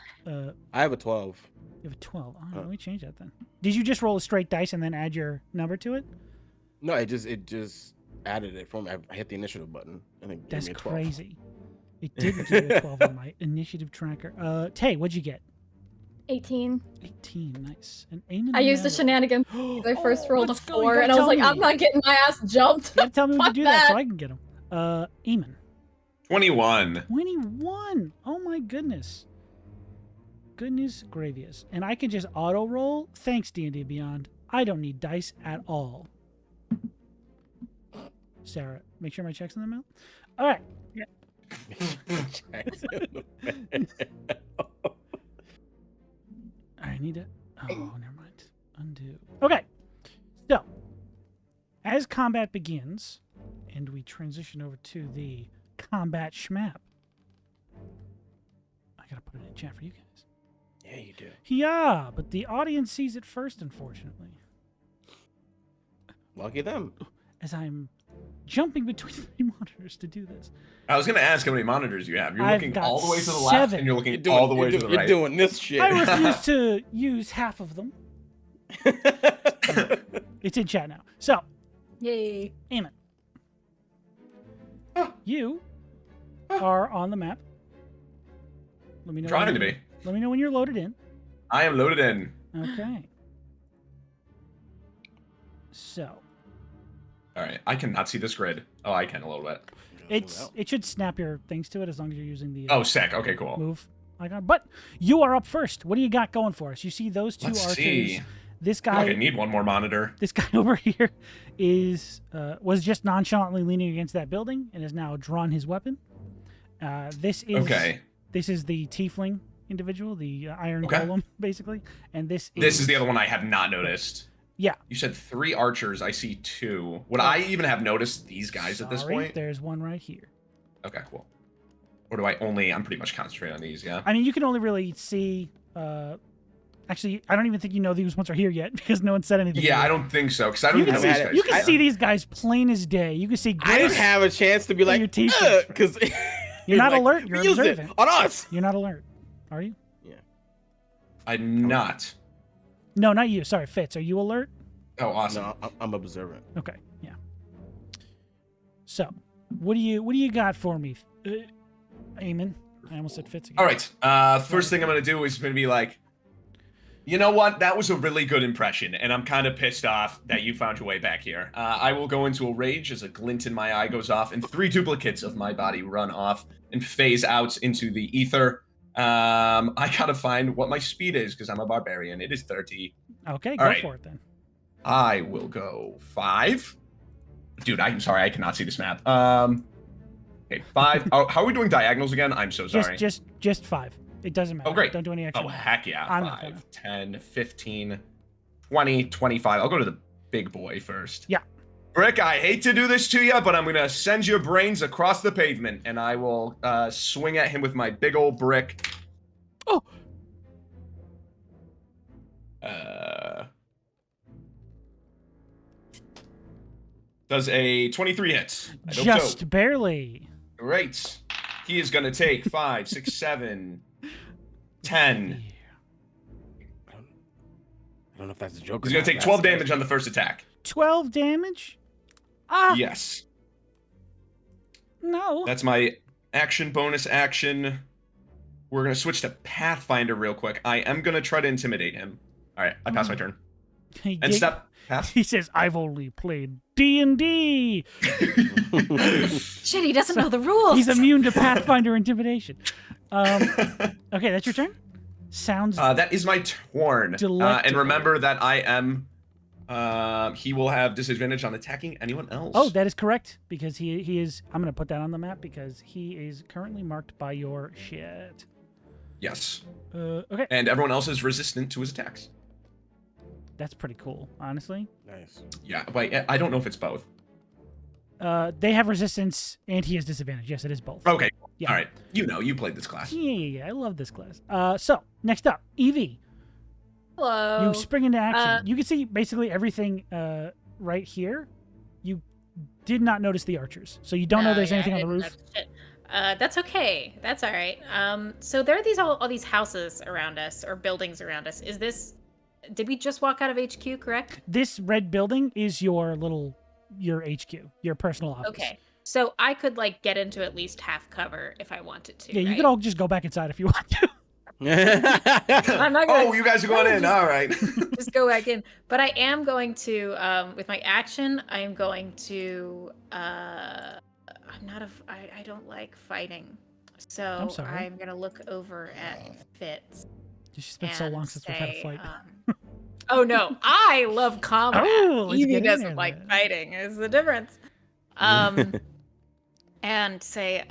I have a 12. You have a 12. Oh, let me change that then. Did you just roll a straight dice and then add your number to it? No, it just added it from, I hit the initiative button and it gave That's me a 12. crazy. It didn't give you a 12 on my initiative tracker. Tay, what'd you get? 18. 18. Nice. And Eamon, I used the no. shenanigan. I first rolled a let's go. You 4, gotta and I was tell like, me. I'm not getting my ass jumped. You gotta tell me when to Fuck do that so that. I can get him. Eamon. 21. 21. Oh my goodness. Goodness gravious. And I can just auto roll. Thanks, D&D Beyond. I don't need dice at all. Sarah, make sure my check's in the mail. All right. I need to. Oh, never mind. Undo. Okay. So, as combat begins, and we transition over to the combat schmap. I gotta put it in chat for you guys. Yeah, you do. Yeah, but the audience sees it first, unfortunately. Lucky them. As I'm jumping between 3 monitors to do this. I was gonna ask how many monitors you have. You're I've looking got all the way to the left, 7. and you're looking You're all the way to the right. You're doing this shit. I refuse to use half of them. It's in chat now. So, Yay. Eamon. You are on the map. Let me know. Trying when to you're- be. Let me know when you're loaded in. I am loaded in. Okay. So, All right, I cannot see this grid. Oh, I can a little bit. it should snap your things to it as long as you're using the Oh, sick. Okay, cool. move icon. But you are up first. What do you got going for us? You see those 2 Let's archers. see. This I feel guy like I need one more monitor. This guy over here was just nonchalantly leaning against that building and has now drawn his weapon. This is the tiefling individual, the iron Okay. golem, basically, and this This is the other one I have not noticed. Yeah. You said 3 archers. I see 2. Would I even have noticed these guys at this Sorry, point? There's one right here. Okay, cool. Or do I only? I'm pretty much concentrating on these. Yeah. I mean, you can only really see. Actually, I don't even think you know these ones are here yet because no one said anything. Yeah, yet. I don't think so because I don't You even can, know see, these guys. you can see these guys plain as day. You can see I didn't Grace. have a chance to be your like, teeth because You're not alert. We You're used observant. it on us. You're not alert, are you? I'm not. No, not you. Sorry, Fitz. Are you alert? Oh, awesome. No, I'm observant. Okay, yeah. So, what do you got for me, Eamon? I almost said Fitz again. All right. First thing I'm gonna do is gonna be like, you know what? That was a really good impression, and I'm kind of pissed off that you found your way back here. I will go into a rage as a glint in my eye goes off, and 3 duplicates of my body run off and phase out into the ether. I gotta find what my speed is because I'm a barbarian. It is 30. Okay, All go right. for it then. I will go 5. Dude, I'm sorry, I cannot see this map. Okay, 5. Oh, how are we doing diagonals again? I'm so sorry. Just 5. It doesn't matter. Oh, great. Don't do any extra. Oh, math. heck yeah. I'm not 5, 10, 15, 20, 25. I'll go to the big boy first. Yeah. Brick, I hate to do this to you, but I'm going to send your brains across the pavement, and I will swing at him with my big old brick. Oh. Does a 23 hit? I hope Just so. barely. Great. He is going to take 5, 6, 7, 10. I don't know if that's a joke. He's going to take 12 damage on the first attack. 12 damage? Ah, Yes. no. That's my action, bonus action. We're going to switch to Pathfinder real quick. I am going to try to intimidate him. All right, I pass my turn. He And gig- step. Pass. He says, I've only played D&D. Shit, he doesn't know the rules. He's immune to Pathfinder intimidation. Okay, that's your turn? Sounds That is my turn. And Delectable. remember that I am... he will have disadvantage on attacking anyone else. Oh, that is correct, because he is... I'm going to put that on the map, because he is currently marked by your shit. Yes. Okay, And everyone else is resistant to his attacks. that's pretty cool, honestly. Nice. Yeah, but I don't know if it's both. They have resistance, and he has disadvantage. Yes, it is both. Okay. Yeah. All right. You played this class. Yeah, I love this class. So, next up, Eevee. Hello. You spring into action. You can see basically everything right here. You did not notice the archers, so you don't know there's anything on the roof. That's okay. That's all right. So there are all these houses around us or buildings around us. Did we just walk out of HQ, correct? This red building is your HQ, your personal office. Okay. So I could get into at least half cover if I wanted to. Yeah, you right? could all just go back inside if you want to. I'm not gonna Oh, you guys are going in. All right. just go back in. But I am going to, with my action, I am going to. I don't like fighting, so I'm sorry. I'm gonna look over at Fitz. It's been so and long since we've had a say, fight. Oh no, I love combat. Oh, let's get Eevee in doesn't there, like then. fighting. Is the difference. And say,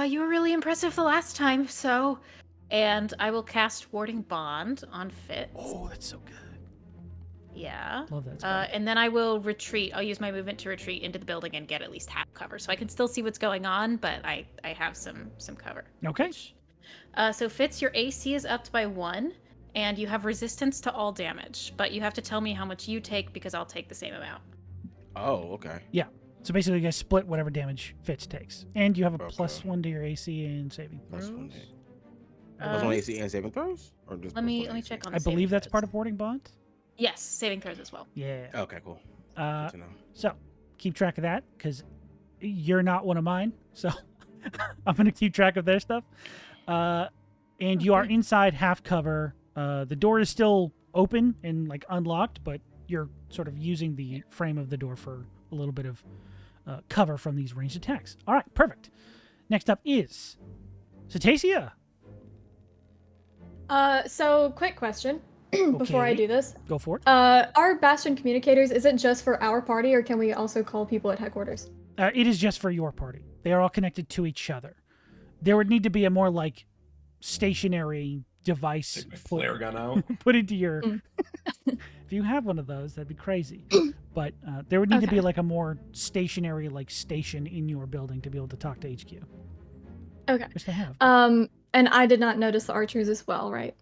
you were really impressive the last time, so, and I will cast Warding Bond on Fitz. Oh, that's so good. Yeah. Love that spell. And then I will retreat. I'll use my movement to retreat into the building and get at least half cover, so I can still see what's going on, but I have some cover. Okay. So Fitz, your AC is upped by 1, and you have resistance to all damage, but you have to tell me how much you take because I'll take the same amount. Oh, okay. So basically, you guys split whatever damage Fitz takes, and you have a Okay. +1 to your AC and saving Plus throws. one. Plus one AC and saving throws, or just Let plus me one AC? check on. I the believe saving that's throws. part of Warding Bond. Yes, saving throws as well. Yeah. Okay, cool. Uh, Good to know. So keep track of that because you're not one of mine. So I'm gonna keep track of their stuff. And you are inside half cover. The door is still open and unlocked, but you're sort of using the frame of the door for a little bit of cover from these ranged attacks. All right, perfect. Next up is Cetaceia. So quick question before I Okay. do this. Go for it. Our Bastion communicators, is it just for our party or can we also call people at headquarters? It is just for your party. They are all connected to each other. There would need to be a more stationary device Take my flare gun out. put into your. If you have one of those, that'd be crazy. But there would need to be Okay. a more stationary station in your building to be able to talk to HQ, Okay. which they have. And I did not notice the archers as well, right?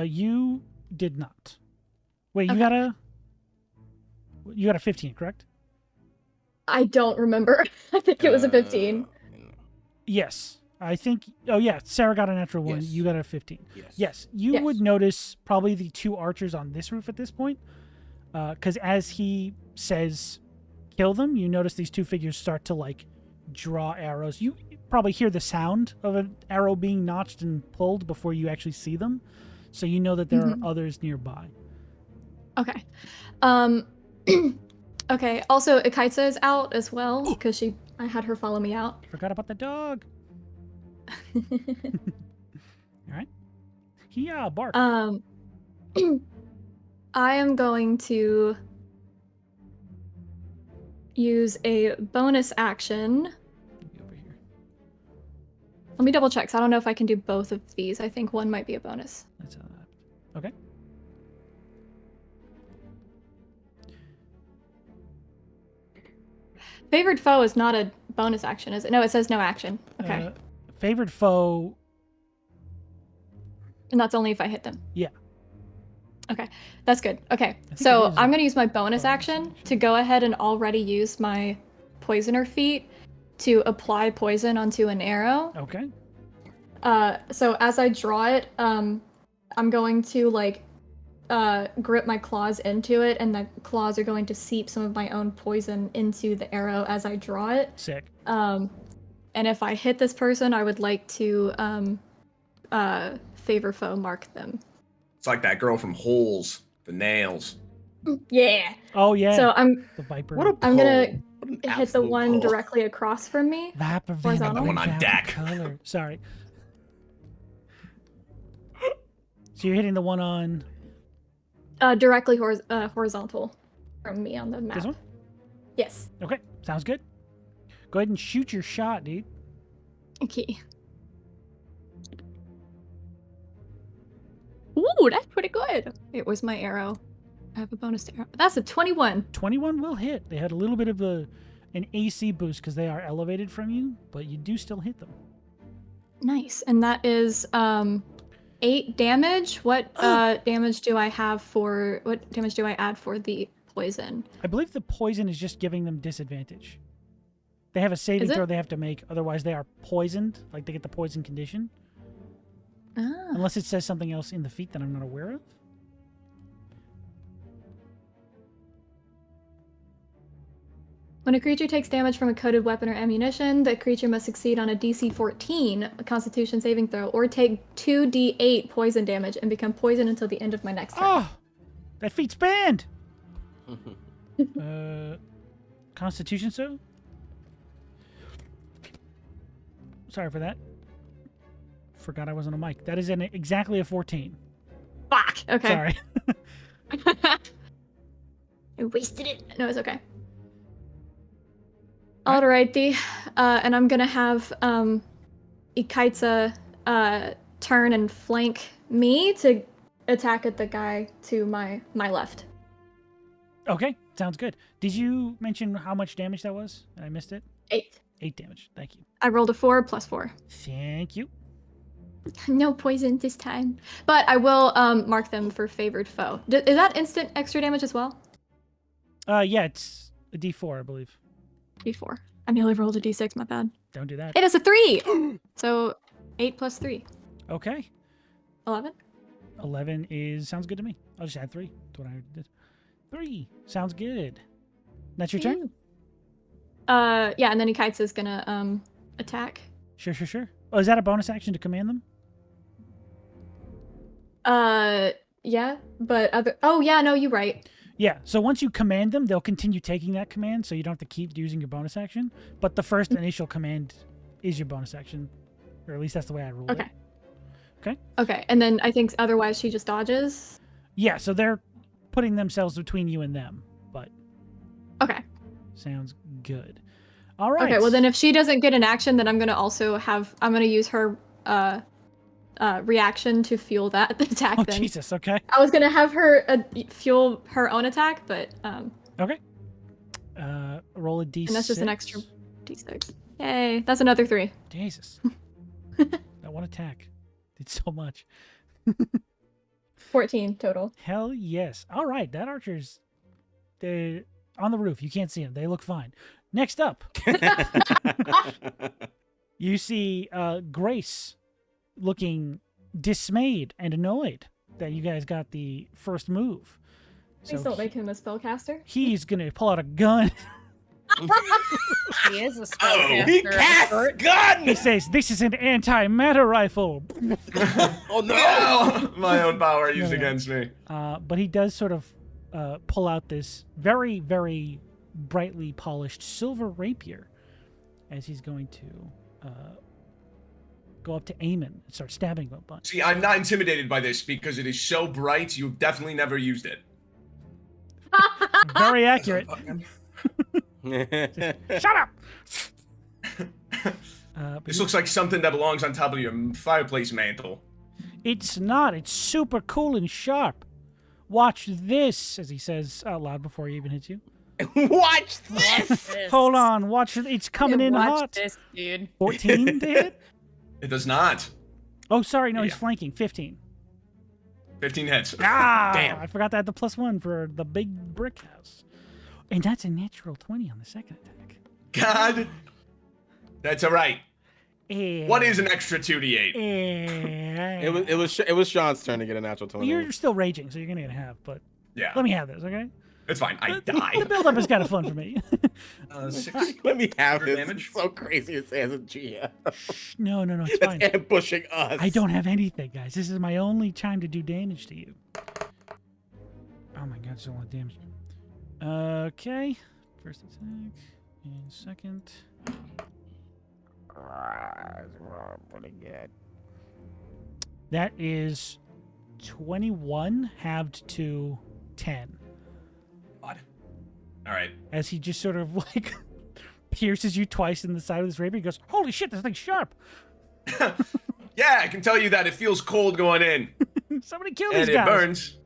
You did not. Wait, you Okay. got a 15, correct? I don't remember. I think it was a 15. Yes, I think. Oh yeah, Sarah got a natural 1. Yes. You got a 15. Yes. Yes, you Yes. would notice probably the 2 archers on this roof at this point, because as he says, "Kill them," you notice these 2 figures start to draw arrows. You probably hear the sound of an arrow being notched and pulled before you actually see them, so you know that there are others nearby. Okay. Okay. Also, Ikaitsa is out as well because I had her follow me out. Forgot about the dog. All right, he bark. I am going to use a bonus action. Maybe over here. Let me double check. 'Cause I don't know if I can do both of these. I think one might be a bonus. That's how that happened. Okay. Favored foe is not a bonus action, is it? No, it says no action. Okay. Favored foe. And that's only if I hit them. Yeah. Okay, that's good. Okay, think so it is I'm a gonna use my bonus action to go ahead and already use my poisoner feat to apply poison onto an arrow. Okay. So as I draw it, I'm going to like grip my claws into it, and the claws are going to seep some of my own poison into the arrow as I draw it. Sick. And if I hit this person, I would like to favor foe mark them. It's like that girl from Holes, the nails. Yeah. Oh yeah. So I'm the viper. What a I'm gonna pull. What an hit the absolute one pull. directly across from me. Viper venom. Horizontal. The one on Viper deck. Color. Sorry. So you're hitting the one on Directly horizontal from me on the map. this one? Yes. Okay. Sounds good. Go ahead and shoot your shot, dude. Okay. Ooh, that's pretty good. Wait, where's my arrow? I have a bonus arrow. That's a 21. 21 will hit. They had a little bit of an AC boost because they are elevated from you, but you do still hit them. Nice. And that is 8 damage. What damage do I have for what damage do I add for the poison? I believe the poison is just giving them disadvantage. They have a saving Is it? throw they have to make, otherwise they are poisoned, like they get the poison condition. Ah. Unless it says something else in the feat that I'm not aware of. When a creature takes damage from a coded weapon or ammunition, the creature must succeed on a DC 14 a Constitution saving throw, or take 2d8 poison damage and become poisoned until the end of my next turn. Oh! That feat's banned! Constitution, so? Sorry for that. Forgot I wasn't a mic. That is exactly a 14. Fuck. Okay. Sorry. I wasted it. No, it's okay. Alrighty. And I'm gonna have Ikaitsa turn and flank me to attack at the guy to my left. Okay, sounds good. Did you mention how much damage that was? I missed it. 8. 8 damage. Thank you. I rolled a 4 plus 4. Thank you. No poison this time. But I will mark them for favored foe. Is that instant extra damage as well? Yeah, it's a D4, I believe. D4. I nearly rolled a D6, my bad. Don't do that. It is a 3! So 8 plus 3. Okay. 11? 11 sounds good to me. I'll just add 3 to what I did. 3 sounds good. That's your turn? Yeah, and then Ikaitsa's gonna attack. Sure. Oh, is that a bonus action to command them? Yeah, but no, you're right. Yeah, so once you command them, they'll continue taking that command, so you don't have to keep using your bonus action. But the first initial command is your bonus action. Or at least that's the way I ruled Okay. it. Okay. Okay, and then I think otherwise she just dodges. Yeah, so they're putting themselves between you and them, but Okay. sounds good. All right. Okay, well then if she doesn't get an action, then I'm gonna use her reaction to fuel that attack Oh, then. Jesus, okay. I was gonna have her fuel her own attack, but Okay. Roll a D6. and that's just an extra D6. Yay, that's another 3. Jesus. That one attack did so much. 14 total. Hell yes. All right, that archer's they're on the roof. You can't see them. They look fine. Next up, you see Grace looking dismayed and annoyed that you guys got the first move. Please don't make him a spellcaster. He's going to pull out a gun. He is a Oh, he spellcaster. casts gun! He says, "This is an anti-matter rifle." Oh no! Oh, my own power used No. against me. But he does sort of pull out this very, very brightly polished silver rapier as he's going to go up to Eamon and start stabbing him a bunch. See, I'm not intimidated by this because it is so bright. You've definitely never used it. Very accurate. Shut up! But This looks like something that belongs on top of your fireplace mantle. It's not. It's super cool and sharp. Watch this, as he says out loud before he even hits you. Watch this! Hold on. Watch it. It's coming in Watch hot. this, dude. 14 to hit? It does not. Oh, sorry. No, he's Yeah. flanking. 15. 15 hits. Ah, Damn. I forgot to add the +1 for the big brick house. And that's a natural 20 on the second attack. God. That's all right. And, What is an extra 2d8? and- It was Sean's turn to get a natural 20. You're still raging, so you're gonna get half. But Yeah. let me have this, okay? It's fine. I The die. build-up is kind of fun for me. 6 Let me have this. damage. It's so crazy to say as a GM. No, it's That's fine. ambushing us. I don't have anything, guys. This is my only time to do damage to you. Oh my god, it's a lot of damage. Okay. First attack and second. Pretty good. That is 21 halved to 10. God. All right. As he just sort of like pierces you twice in the side with his rapier. He goes, "Holy shit, this thing's sharp! Yeah, I can tell you that it feels cold going in, Somebody kill and these it guys!" burns.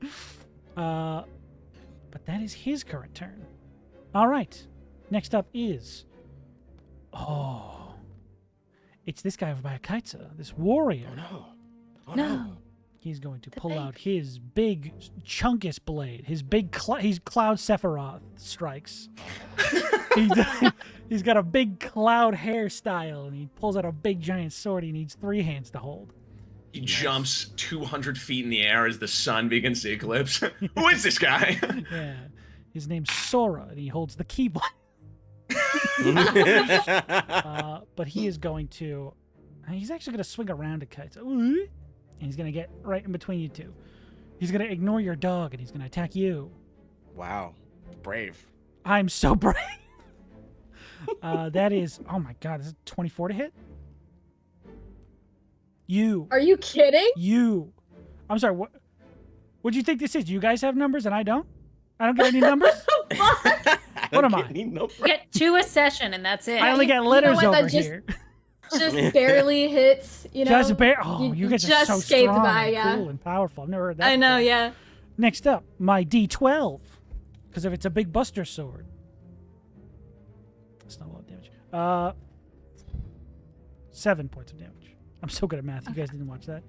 But that is his current turn. All right. Next up is, it's this guy over by Akaitsa, this warrior. Oh no. Oh No. He's going to The pull big- out his big chunkus blade. His big he's Cloud Sephiroth strikes. He's got a big cloud hairstyle, and he pulls out a big giant sword. He needs 3 hands to hold. He jumps 200 feet in the air as the sun begins to eclipse. Who is this guy? Yeah. His name's Sora, and he holds the keyblade. But he is going to... He's actually going to swing around to Kaito. And he's going to get right in between you two. He's going to ignore your dog, and he's going to attack you. Wow. Brave. I'm so brave. That is... Oh my god, is it 24 to hit? Are you kidding? I'm sorry, what do you think this is? You guys have numbers and I don't? I don't get any numbers? What am I? You get 2 a session, and that's it. I only you get know letters what, that over just- here. Just barely hits, you know. Just oh, you guys are just so scaped strong by, and yeah. cool and powerful. I've never heard that I know, before. yeah. Next up, my D12. Because if it's a big buster sword. That's not a lot of damage. 7 points of damage. I'm so good at math. You guys didn't watch that?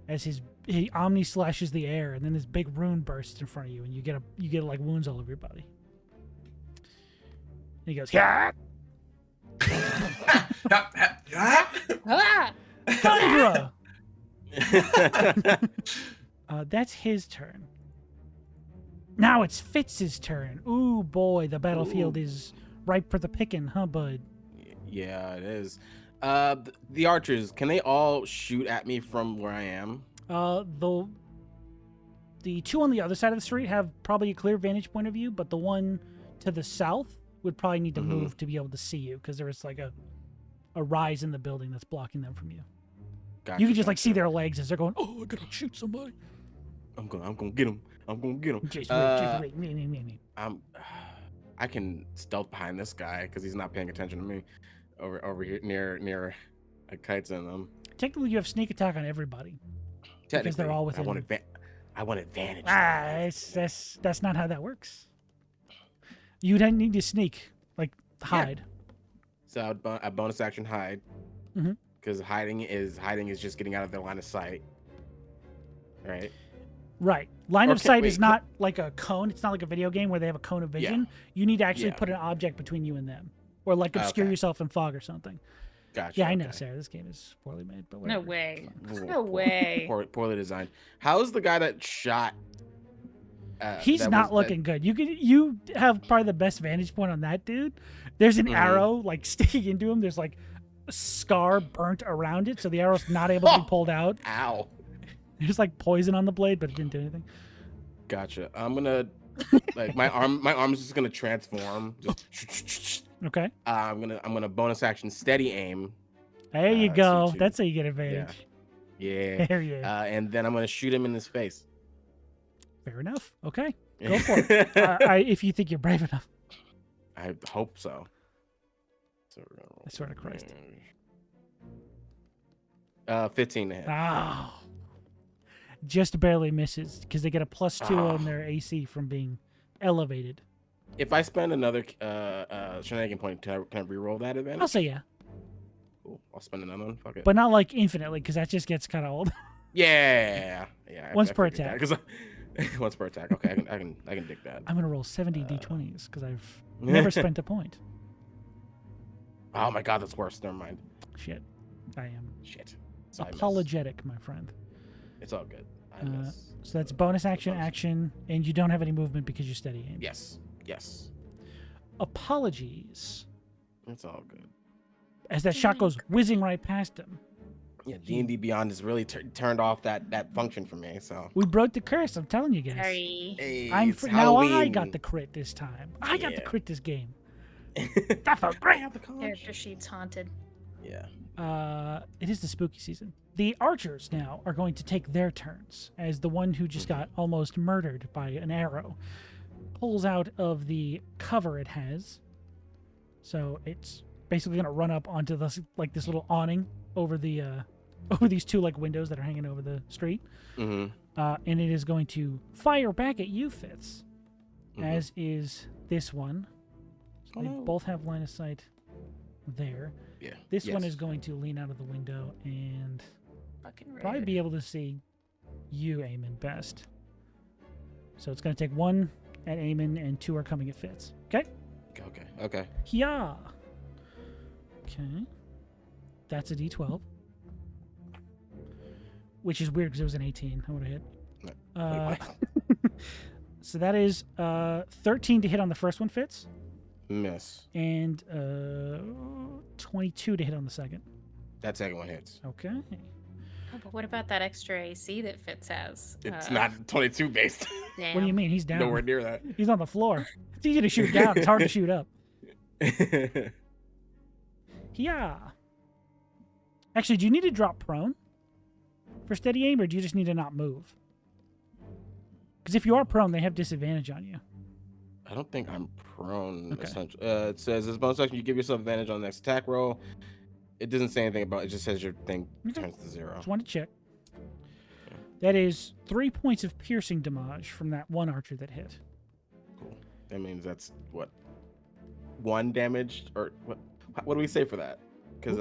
As he omni slashes the air, and then this big rune bursts in front of you, and you get like wounds all over your body. And he goes, yeah, Ah! Thundra! That's his turn. Now it's Fitz's turn. Ooh, boy, the battlefield is ripe for the picking, huh, bud? Yeah, it is. The archers, can they all shoot at me from where I am? The two on the other side of the street have probably a clear vantage point of you, but the one to the south would probably need to move to be able to see you, because there is like a rise in the building that's blocking them from you. Gotcha, You can just like see gotcha. their legs as they're going, "Oh, I gotta shoot somebody." I'm gonna get him. I'm gonna get him. Just wait. I can stealth behind this guy because he's not paying attention to me. Over here near kites and them. Technically, you have sneak attack on everybody. Because they're all within. I want advantage. That's not how that works. You don't need to sneak, like hide. So I bonus action hide. Mhm. Because hiding is just getting out of their line of sight. Right. Right. Line of Okay, sight wait, is not like a cone. It's not like a video game where they have a cone of vision. You need to actually Yeah. put an object between you and them, or like obscure Okay. yourself in fog or something. Gotcha. Yeah, I know, okay. Sarah. This game is poorly made, but No whatever. way. Poor- No way. Poorly designed. How's the guy that shot? He's that not was- looking good. You have probably the best vantage point on that dude. There's an arrow like sticking into him. There's like a scar burnt around it, so the arrow's not able to be pulled out. Ow. There's like poison on the blade, but it didn't do anything. Gotcha. I'm gonna like my arm's just gonna transform. Just Okay. I'm gonna bonus action steady aim. There you to- go. to- That's how you get advantage. Yeah. There you go. And then I'm gonna shoot him in his face. Fair enough. Okay. Go for it. If you think you're brave enough. I hope so. So we're gonna roll I swear to Christ. damage. 15 to hit. Oh. Just barely misses because they get a +2 on their AC from being elevated. If I spend another shenanigan point, can I reroll that advantage? I'll say yeah, Cool. I'll spend another one. Fuck it. but not like infinitely because that just gets kind of old. Yeah. Once per attack. Because once per attack. Okay, I can dig that. I'm gonna roll 70 d20s because I've never spent a point. Oh my god, that's worse. Never mind. Shit, I am Shit. So I miss. apologetic, my friend. It's all good. I miss. So that's bonus action, and you don't have any movement because you're steady aim. Yes. Apologies. It's all good. As that shot goes whizzing right past him. Yeah, D&D Beyond has really turned off that function for me. So We broke the curse. I'm telling you guys. Sorry. hey, I'm it's now I Halloween. got the crit this time. I got the Yeah. crit this game. That felt great. Character sheet's haunted. Yeah. It is the spooky season. The archers now are going to take their turns as the one who just got almost murdered by an arrow pulls out of the cover it has. So it's basically going to run up onto this little awning over the over these two windows that are hanging over the street. Mm-hmm. And it is going to fire back at you, Fitz, Mhm. as is this one. So they no. both have line of sight there. Yeah. This one yes. is going to lean out of the window and Fucking rude. probably be able to see you, Eamon, best. So it's going to take one at Eamon and two are coming at Fitz. Okay? Okay. Yeah. Okay. That's a D12. Which is weird because it was an 18. I would have hit. Wait, Uh, so that is 13 to hit on the first one, Fitz, Miss. and 22 to hit on the second. That second one hits. Okay. Oh, but what about that extra AC that Fitz has? It's not 22 based. What do you mean? He's down. Nowhere near that. He's on the floor. It's easy to shoot down. It's hard to shoot up. Yeah. Actually, do you need to drop prone for steady aim, or do you just need to not move? Because if you are prone, they have disadvantage on you. I don't think I'm prone. Okay. Essentially. It says as bonus action, you give yourself advantage on the next attack roll. It doesn't say anything about it. Just says your thing Okay. turns to 0. Just wanted to check. That is 3 points of piercing damage from that one archer that hit. Cool. That means that's what 1 damage or what? What do we say for that? Because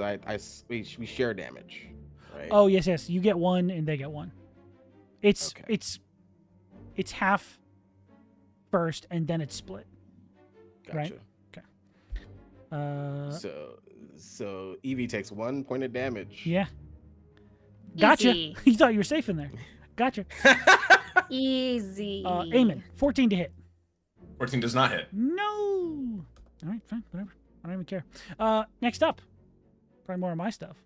we share damage, right? Oh yes. You get 1 and they get 1. It's Okay. it's half first and then it's split. Gotcha. right. So Eevee takes 1 point of damage. Yeah. Gotcha. Easy. You thought you were safe in there. Gotcha. Easy. Eamon, 14 to hit. 14 does not hit. No. All right, fine, whatever. I don't even care. Next up, probably more of my stuff.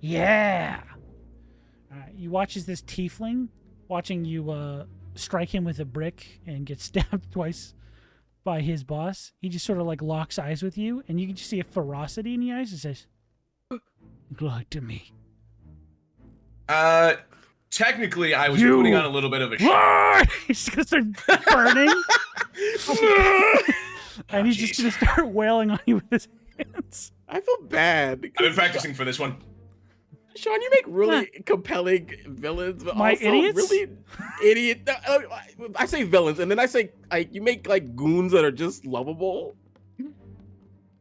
Yeah. All right, you watch as this tiefling, watching you strike him with a brick and get stabbed twice by his boss. He just sort of locks eyes with you, and you can just see a ferocity in the eyes. It says, "Lie to me." Technically, I was You- putting on a little bit of a show. Roar! He's gonna start burning, and he's just jeez. gonna start wailing on you with his hands. I feel bad. I've been because- practicing for this one. Sean, you make really compelling villains, but My also idiots? really idiot. I say villains, and then I say you make goons that are just lovable.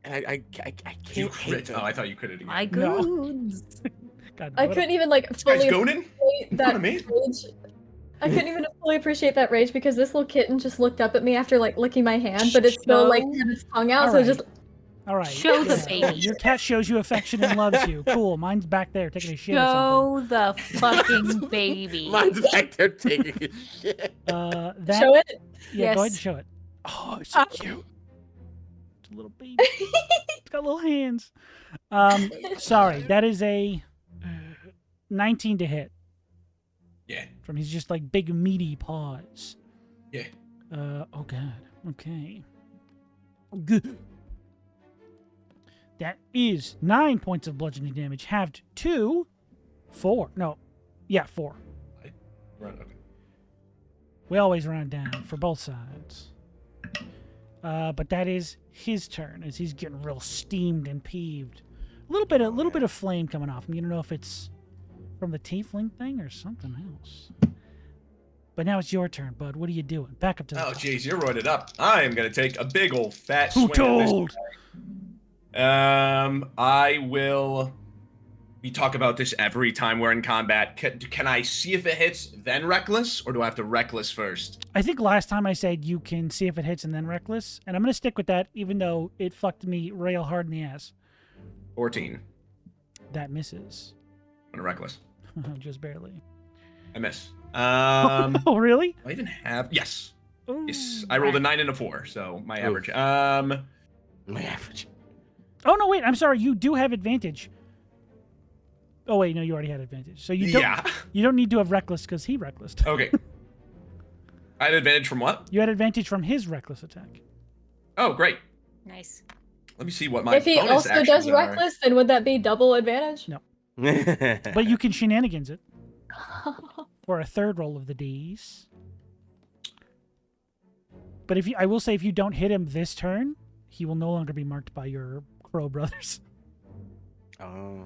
And I can't You hate crit. them. Oh, I thought you critted again. My No. goons. God, I what a- couldn't even This guy's fully gooning? appreciate that Amazing. rage. I couldn't even fully appreciate that rage because this little kitten just looked up at me after licking my hand, but it still had its tongue out, so it just All right. Show the baby. Your cat shows you affection and loves you. Cool. Mine's back there taking a shit or Show the fucking baby. Mine's back there taking a shit. something. That, show it. Yeah, go ahead and Yes. show it. Oh, it's so cute. It's a little baby. It's got little hands. Sorry, that is a 19 to hit. Yeah. From his just big meaty paws. Yeah. Oh god. Okay. Good. That is 9 points of bludgeoning damage, halved to 4. No. Yeah, 4. Right, okay. We always round down for both sides. But that is his turn as he's getting real steamed and peeved. A little bit of flame coming off him. You don't know if it's from the tiefling thing or something else. But now it's your turn, bud. What are you doing? Back up to the Oh, top. jeez, you're roided up. I am going to take a big old fat Who swing at this told? guy. I will we talk about this every time we're in combat. Can I see if it hits, then reckless, or do I have to reckless first? I think last time I said you can see if it hits and then reckless, and I'm gonna stick with that, even though it fucked me real hard in the ass. 14. That misses. I'm gonna reckless. Just barely. I miss. Oh, really? Do I even have? Yes. Ooh. Yes. I rolled a 9 and a 4, so my average. My average. Oh no, wait. I'm sorry. You do have advantage. Oh wait, no, you already had advantage. So you don't. Yeah. You don't need to have reckless because he recklessed. Okay. I had advantage from what? You had advantage from his reckless attack. Oh, great. Nice. Let me see what my If he bonus also actions does are. reckless, then would that be double advantage? No. But you can shenanigans it for a third roll of the D's. But I will say, if you don't hit him this turn, he will no longer be marked by your crow brothers. Oh.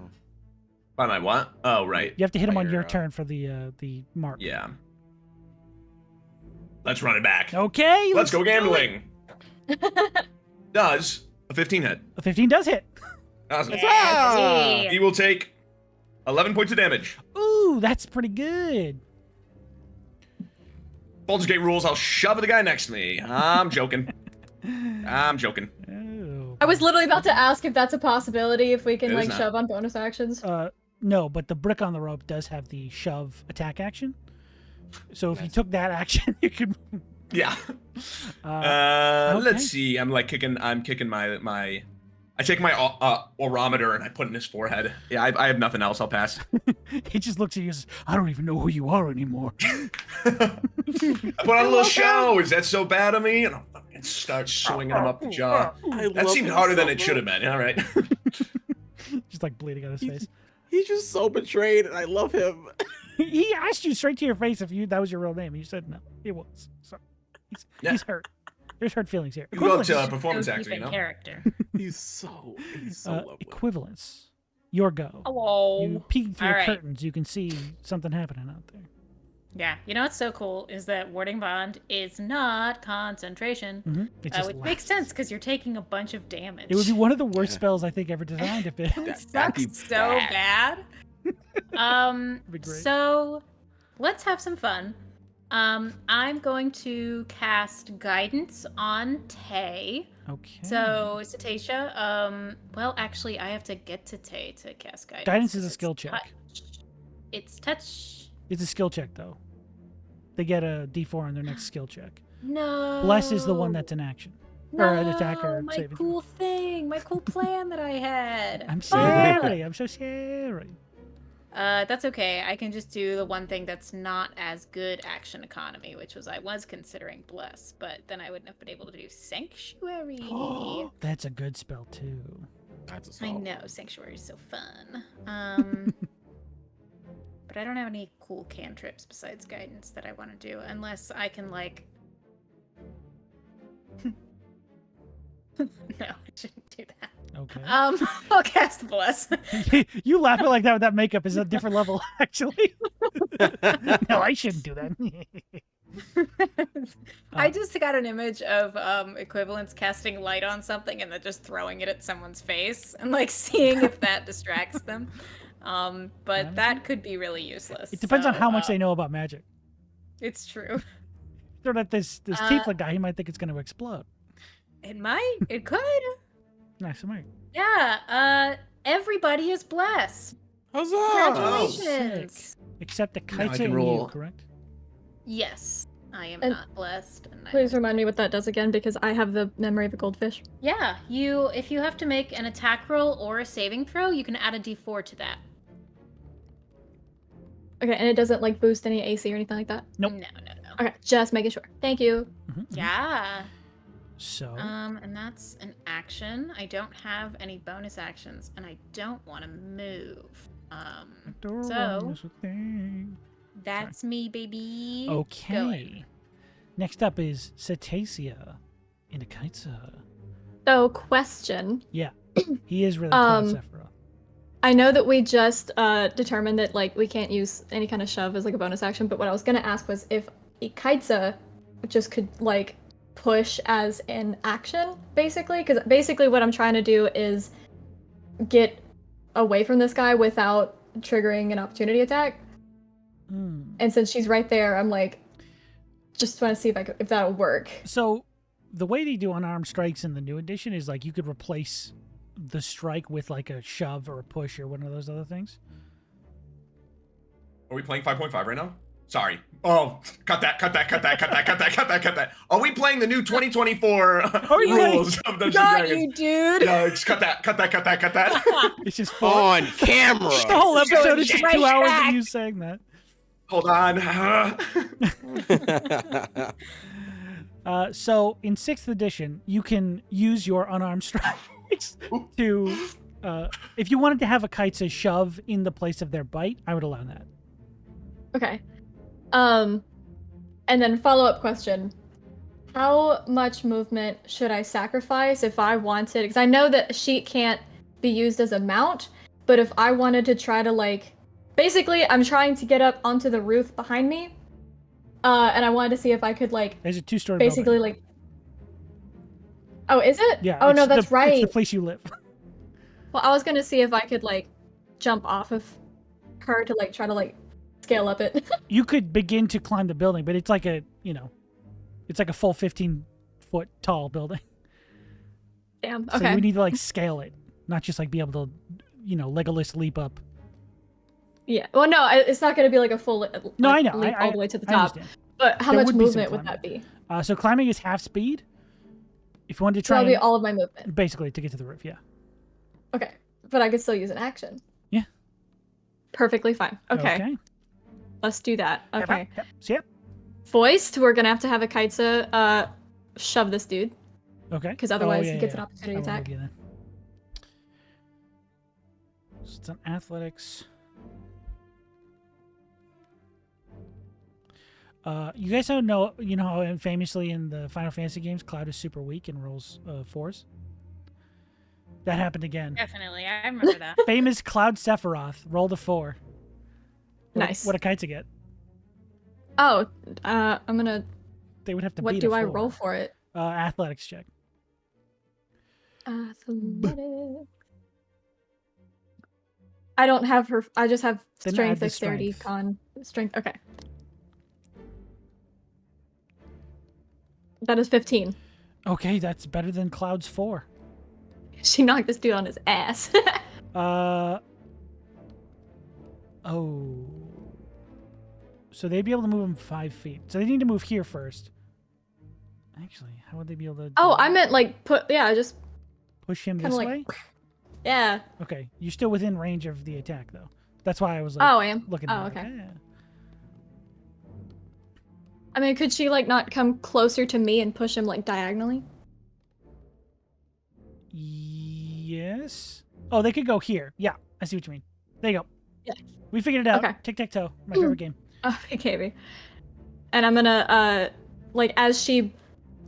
By my what? Oh, right. You have to hit him By on your your, turn for the mark. Yeah. Let's run it back. Okay. Let's go do it. gambling. Does a 15 hit? A 15 does hit. Awesome. Yeah, He will take 11 points of damage. Ooh, that's pretty good. Baldur's Gate rules, I'll shove the guy next to me. I'm joking. I'm joking. Oh. I was literally about to ask if that's a possibility, if we can It is like not. shove on bonus actions. No, but the brick on the rope does have the shove attack action. So if you took that action, you could. Yeah. Okay. Let's see. I'm kicking my. I take my orometer and I put it in his forehead. Yeah, I have nothing else. I'll pass. He just looks at you and says, I don't even know who you are anymore. I put on a little show. Is that so bad of me? And I'll fucking start swinging him up the jaw. That seemed harder than it should have been. All right. Just like bleeding on his face. He's just so betrayed, and I love him. He asked you straight to your face if that was your real name. And you said no, it was. So he's hurt. There's hurt feelings here. You go up to Equivalence. performance So actor, deep you in know? character. He's so lovely. Equivalence. Your go. Hello. You peek through All the right. curtains. You can see something happening out there. Yeah, you know what's so cool is that warding bond is not concentration, It just which makes lasts. sense because you're taking a bunch of damage. It would be one of the worst Yeah. spells I think ever designed. If it. It that'd be sucks so bad. be great. So let's have some fun. I'm going to cast guidance on Tay. Okay. So Cetacea, well, actually, I have to get to Tay to cast guidance. Guidance is a It's skill check. touch. It's touch. It's a skill check though. They get a D4 on their next skill check. No. Bless is the one that's an action. No, or an attack or my saving cool thing, my cool plan that I had. I'm Ah! sorry. I'm so sorry. That's okay. I can just do the one thing that's not as good action economy, which was I was considering bless, but then I wouldn't have been able to do sanctuary. That's a good spell too. That's a I solid. know sanctuary is so fun. But I don't have any cool cantrips besides guidance that I want to do, unless I can like. No, I shouldn't do that. Okay. I'll cast bless. You laughing like that with that makeup is a different level, actually. No, I shouldn't do that. I just got an image of equivalents casting light on something and then just throwing it at someone's face and like seeing if that distracts them. But that could be really useless. It depends on so, how much they know about magic. It's true. Throw it at this tiefling guy, he might think it's going to explode. It might. It could. Nice, Mike. Yeah. Everybody is blessed. Huzzah! Congratulations. Except the Now I kites can and you, roll. correct? Yes, I am And not blessed. And Please remind me what that does again, because I have the memory of a goldfish. Yeah, if you have to make an attack roll or a saving throw, you can add a d4 to that. Okay, and it doesn't like boost any AC or anything like that? Nope. No. Okay, just making sure. Thank you. Yeah. So, And that's an action. I don't have any bonus actions, and I don't want to move. So that's me, baby. okay. Going. Next up is Cetacea in a Kaitsa. So, question. Yeah, he is really close, Sephiroth. I know that we just determined that like we can't use any kind of shove as like a bonus action, but what I was gonna ask was if Ikaitsa just could like push as an action, basically, because basically what I'm trying to do is get away from this guy without triggering an opportunity attack. And since she's right there, I'm like, just want to see if that'll work. So the way they do unarmed strikes in the new edition is like you could replace the strike with like a shove or a push or one of those other things. Are we playing 5.5 right now? Sorry. Oh, cut that. Are we playing the new 2024 rules of Dungeons and Got Dragons? you, dude. No, just cut that. It's just On camera. The whole episode is just Right 2 hours back. of you saying that. Hold on. So in 6th edition, you can use your unarmed strikes to, if you wanted to have a Kaitsa shove in the place of their bite, I would allow that. Okay. And then follow-up question. How much movement should I sacrifice if I wanted? Because I know that a sheet can't be used as a mount, but if I wanted to try to, like... Basically, I'm trying to get up onto the roof behind me, and I wanted to see if I could, like... There's a 2-story basically, building. like... Oh, is it? Yeah. Oh, no, it's that's right. It's the place you live. Well, I was gonna see if I could, like, jump off of her to, like, try to, like, scale up it. You could begin to climb the building, but it's like a, it's like a full 15-foot tall building. Damn, So okay. you need to, like, scale it, not just, like, be able to, Legolas leap up. Yeah. Well, no, it's not going to be like a full No, I know. leap all the way to the I top. understand. But how There much would be some movement would that climbing. be? So climbing is half speed. If you wanted to So try that'll be and- all of my movement. basically to get to the roof, yeah. Okay. But I could still use an action. Yeah. Perfectly fine. Okay. Let's do that. Okay. Yep. So, yep. Foist, we're going to have a Kaitsa shove this dude. Okay. Because otherwise yeah, he gets yeah. an opportunity I will attack. move you then. So it's an athletics. You guys don't know, how famously in the Final Fantasy games, Cloud is super weak and rolls 4s? That happened again. Definitely, I remember that. Famous Cloud Sephiroth rolled a 4. Nice. What a Kaitsa get? Oh, I'm going to... They would have to What beat do a I 4. roll for it? Athletics check. Athletics. I don't have her... I just have Then add strength, the dexterity, strength. con... Strength, okay. That is 15. Okay, that's better than Cloud's 4. She knocked this dude on his ass. Oh. So they'd be able to move him 5 feet. So they need to move here first. Actually, how would they be able to... Oh, I meant like just push him kinda this like- way? yeah. Okay, you're still within range of the attack, though. That's why I was like, Oh, I am. looking Oh, at it. okay. Yeah. I mean, could she like not come closer to me and push him like diagonally? Yes. Oh, they could go here. Yeah, I see what you mean. There you go. Yeah. We figured it out. Okay. Tic-tac-toe. My favorite game. Okay, baby. And I'm gonna like as she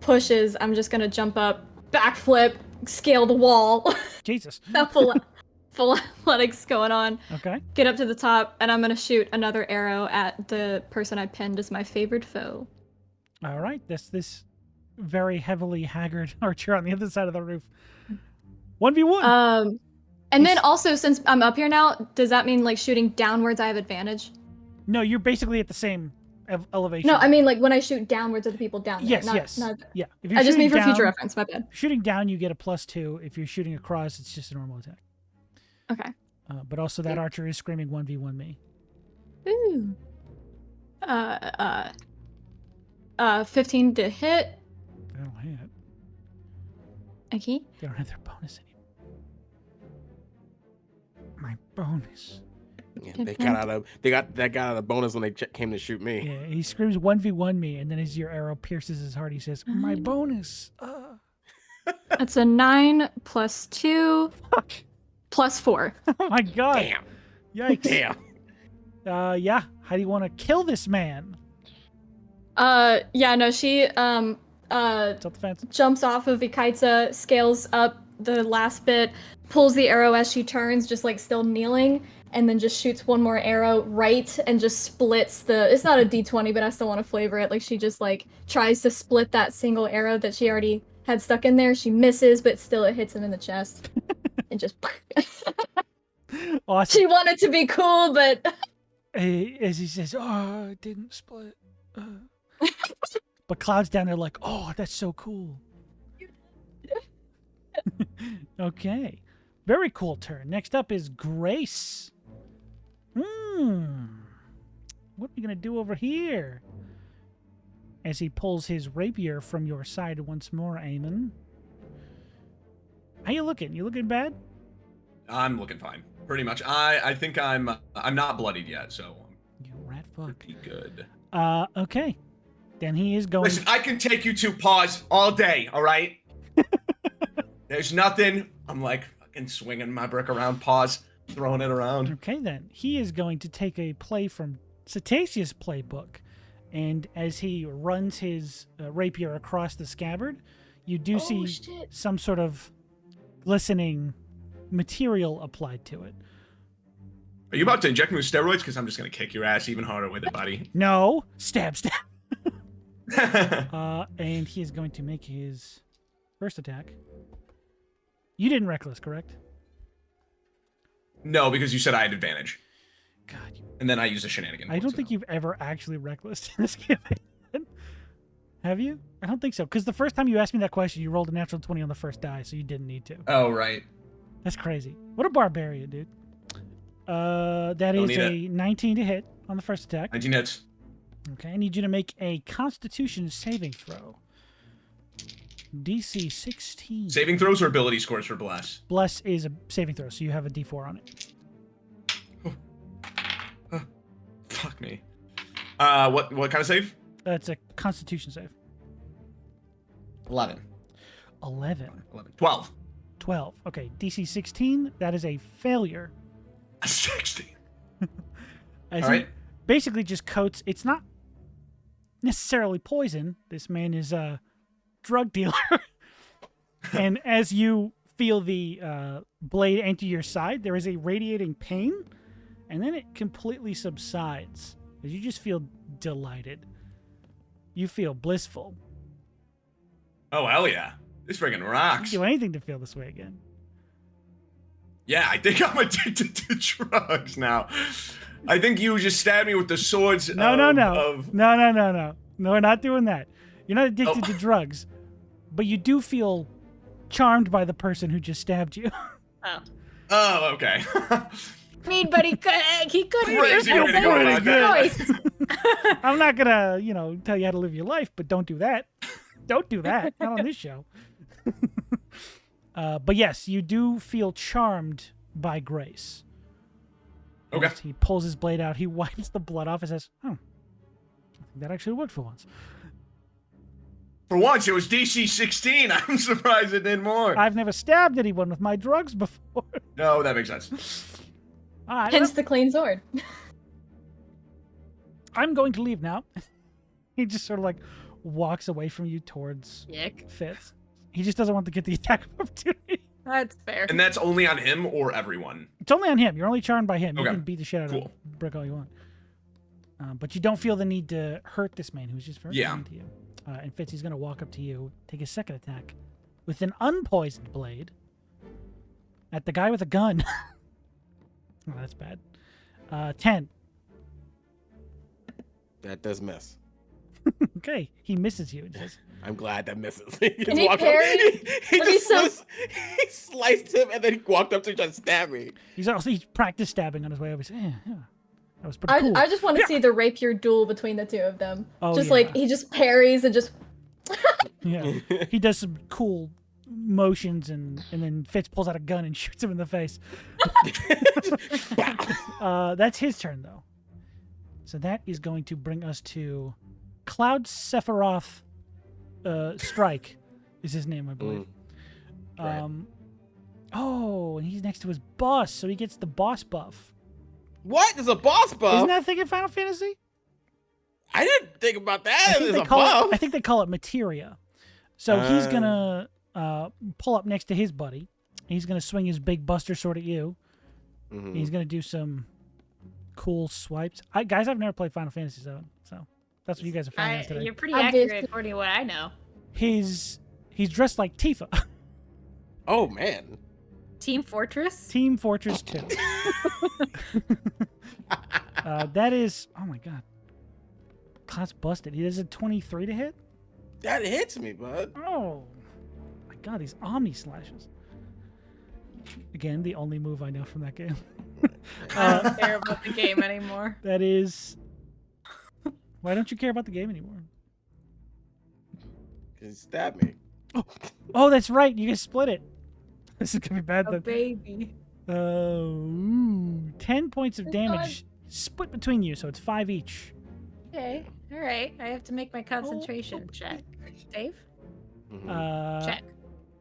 pushes, I'm just gonna jump up, backflip, scale the wall. Jesus. full athletics going on. Okay. Get up to the top, and I'm gonna shoot another arrow at the person I pinned as my favored foe. All right. This very heavily haggard archer on the other side of the roof. 1v1. And then also, since I'm up here now, does that mean like shooting downwards I have advantage? No, you're basically at the same elevation. No, I mean like when I shoot downwards at the people down there. Yes, not, yes. Not, Yeah. If you're I just mean shooting for future down- reference. My bad. Shooting down, you get a +2. If you're shooting across, it's just a normal attack. Okay. But also, that archer is screaming 1v1 me. Ooh. 15 to hit. They don't hit. Okay. They don't have their bonus anymore. My bonus. Yeah, they got that guy out of bonus when they came to shoot me. Yeah, he screams 1v1 me, and then as your arrow pierces his heart, he says, "My bonus." That's a 9 plus 2 Fuck. plus 4. Oh my god. Damn. Yikes. Damn. Yeah. How do you want to kill this man? Yeah, no, she It's up the fence. jumps off of Ikaitsa, scales up the last bit, pulls the arrow as she turns, just like still kneeling, and then just shoots one more arrow right and just splits the... It's not a d20, but I still want to flavor it. Like, she just like tries to split that single arrow that she already had stuck in there. She misses, but still it hits him in the chest. And just... Awesome. She wanted to be cool, but As he says, "Oh, it didn't split." But Cloud's down there like, "Oh, that's so cool." Okay. Very cool turn. Next up is Grace. What are we going to do over here? As he pulls his rapier from your side once more, Eamon. How you looking? You looking bad? I'm looking fine. Pretty much. I think I'm not bloodied yet, so You rat fuck. pretty good. Okay. Then he is going... Listen, I can take you to pause all day, all right? There's nothing. I'm like fucking swinging my brick around, pause, throwing it around. Okay, then. He is going to take a play from Cetaceous' playbook. And as he runs his rapier across the scabbard, you do see shit. some sort of glistening material applied to it. Are you about to inject me with steroids? Because I'm just going to kick your ass even harder with it, buddy. No! Stab, stab! And he is going to make his first attack. You didn't reckless, correct? No, because you said I had advantage. God, And then I used a shenanigan. I don't think you've ever actually reckless in this campaign. Have you? I don't think so. Because the first time you asked me that question, you rolled a natural 20 on the first die, so you didn't need to. Oh, right. That's crazy. What a barbarian, dude. That Don't is need a 19 to hit on the first attack. 19 hits. Okay, I need you to make a Constitution saving throw. DC 16. Saving throws or ability scores for Bless? Bless is a saving throw, so you have a D4 on it. Fuck me. What kind of save? It's a Constitution save. 11. 11. 12. 12. Okay, DC 16, that is a failure. 16. As All he right. basically just coats, it's not necessarily poison. This man is a drug dealer. And as you feel the blade enter your side, there is a radiating pain, and then it completely subsides as you just feel delighted. You feel blissful. Oh, hell yeah. This friggin' You rocks. do anything to feel this way again. Yeah, I think I'm addicted to drugs now. I think you just stabbed me with the swords No. of... No, we're not doing that. You're not addicted Oh. to drugs, but you do feel charmed by the person who just stabbed you. Oh. Oh, okay. I mean, but he could Crazy way to go Pretty about good. that. I'm not gonna, tell you how to live your life, but don't do that. Don't do that. Not on this show. But yes, you do feel charmed by Grace. Okay. As he pulls his blade out, he wipes the blood off and says, "Oh, I think that actually worked for once." For once, it was DC 16. I'm surprised it did more. I've never stabbed anyone with my drugs before. No, that makes sense. All right, Hence the clean sword. I'm going to leave now. He just sort of like walks away from you towards Yick. Fitz. He just doesn't want to get the attack of opportunity. That's fair. And that's only on him or everyone? It's only on him. You're only charmed by him. You Okay. can beat the shit out Cool. of Brick all you want. But you don't feel the need to hurt this man who's just very Yeah. kind to you. And Fitz, he's going to walk up to you, take his second attack with an unpoisoned blade at the guy with a gun. Oh, that's bad. 10. That does miss. Okay, he misses you. It says, I'm glad that misses. He just he walked up- parry? he That'd be just so- he sliced him and then he walked up to try to stab me. he's practiced stabbing on his way over. He's, yeah, that was pretty cool. I just want to see the rapier duel between the two of them. Oh, just yeah. like he just parries and just Yeah, he does some cool motions, and then Fitz pulls out a gun and shoots him in the face. That's his turn, though. So that is going to bring us to Cloud Sephiroth Strike, is his name, I believe. Right. Oh, and he's next to his boss, so he gets the boss buff. What? There's a boss buff? Isn't that a thing in Final Fantasy? I didn't think about that. I There's think, a buff. I think they call it materia. So he's gonna pull up next to his buddy. He's gonna swing his big buster sword at you. Mhm. He's gonna do some cool swipes. Guys, I've never played Final Fantasy VII, so that's what you guys are finding out today. You're pretty Obvious- accurate according to what I know. He's dressed like Tifa. Oh man. Team Fortress? Team Fortress 2. That is, oh my god. Class busted. He has a 23 to hit? That hits me, bud. Oh my god, these Omni slashes. Again, the only move I know from that game. I don't care about the game anymore. That is. Why don't you care about the game anymore? He stabbed me. Oh, that's right. You guys split it. This is gonna be bad Oh, then. baby. 10 points of damage split between you, so it's 5 each. Okay. All right. I have to make my concentration check. Dave? Mhm. Check.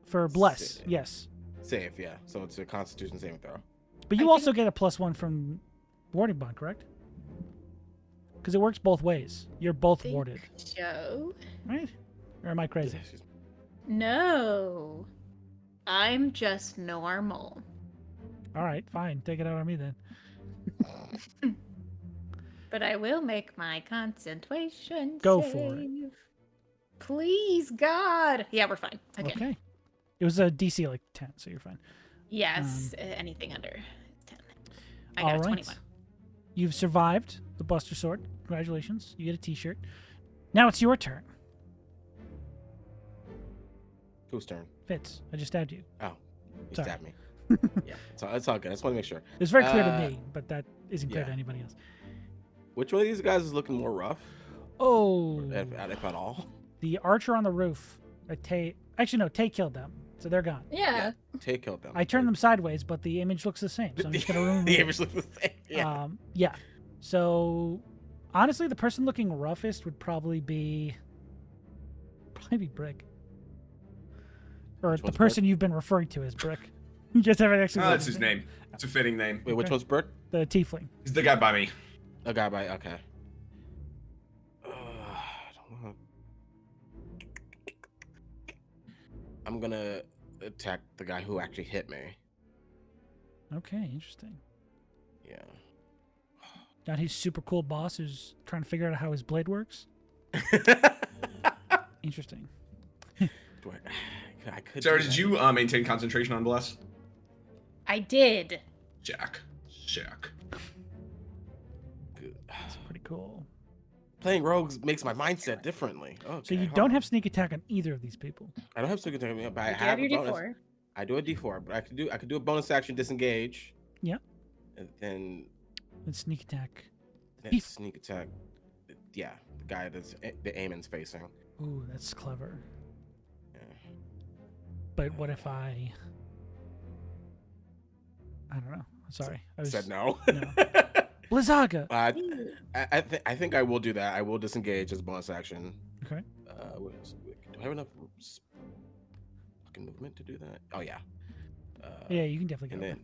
For bless, Sick. yes. Safe, yeah. So it's a Constitution saving throw. But you also get a +1 from warding bond, correct? Because it works both ways. You're both warded, So? right? Or am I crazy? No. I'm just normal. All right, fine. Take it out on me then. But I will make my concentration Go save. for it. Please, God. Yeah, we're fine. Okay. It was a DC like 10, so you're fine. Yes, anything under 10. I All got a right. 21. You've survived the Buster Sword. Congratulations. You get a t-shirt. Now it's your turn. Whose turn? Fitz, I just stabbed you. Oh, you Sorry. stabbed me. Yeah, it's all good. I just want to make sure. It's very clear to Uh, me, but that isn't clear yeah. to anybody else. Which one of these guys is looking more rough, Oh, if at all? the archer on the roof. Actually, no, Tay killed them, so they're gone. Yeah. Tay killed them. I turned them sideways, but the image looks the same, so I'm just gonna remove The it. image looks the same. Yeah. Yeah. So, honestly, the person looking roughest would probably be Brick, or Which the one's person you've been referring to as Brick. You just haven't actually. Oh, that's his name. It's a fitting name. Wait, which Okay. one's Bert? The tiefling. He's the guy by me. A guy by. Okay. I don't know. I'm gonna attack the guy who actually hit me. Okay, interesting. Yeah. Not his super cool boss who's trying to figure out how his blade works. Interesting. I could. Sarah, do did that. you maintain concentration on Bless? I did. Jack. That's pretty cool. Playing rogues makes my mindset differently. Okay. So you hold don't on. have sneak attack on either of these people. I don't have sneak attack, but I You have have your a bonus. D4. I do a D4, but I could do a bonus action disengage. Yeah. And then And sneak attack. that sneak attack. Yeah, the guy that's the Eamon's facing. Ooh, that's clever. Yeah. But what if I don't know. Sorry. I was Said no. No. Blizzaga. I think I will do that. I will disengage as a bonus action. Okay. What else? Do I have enough fucking movement to do that? Oh yeah. Yeah, you can definitely And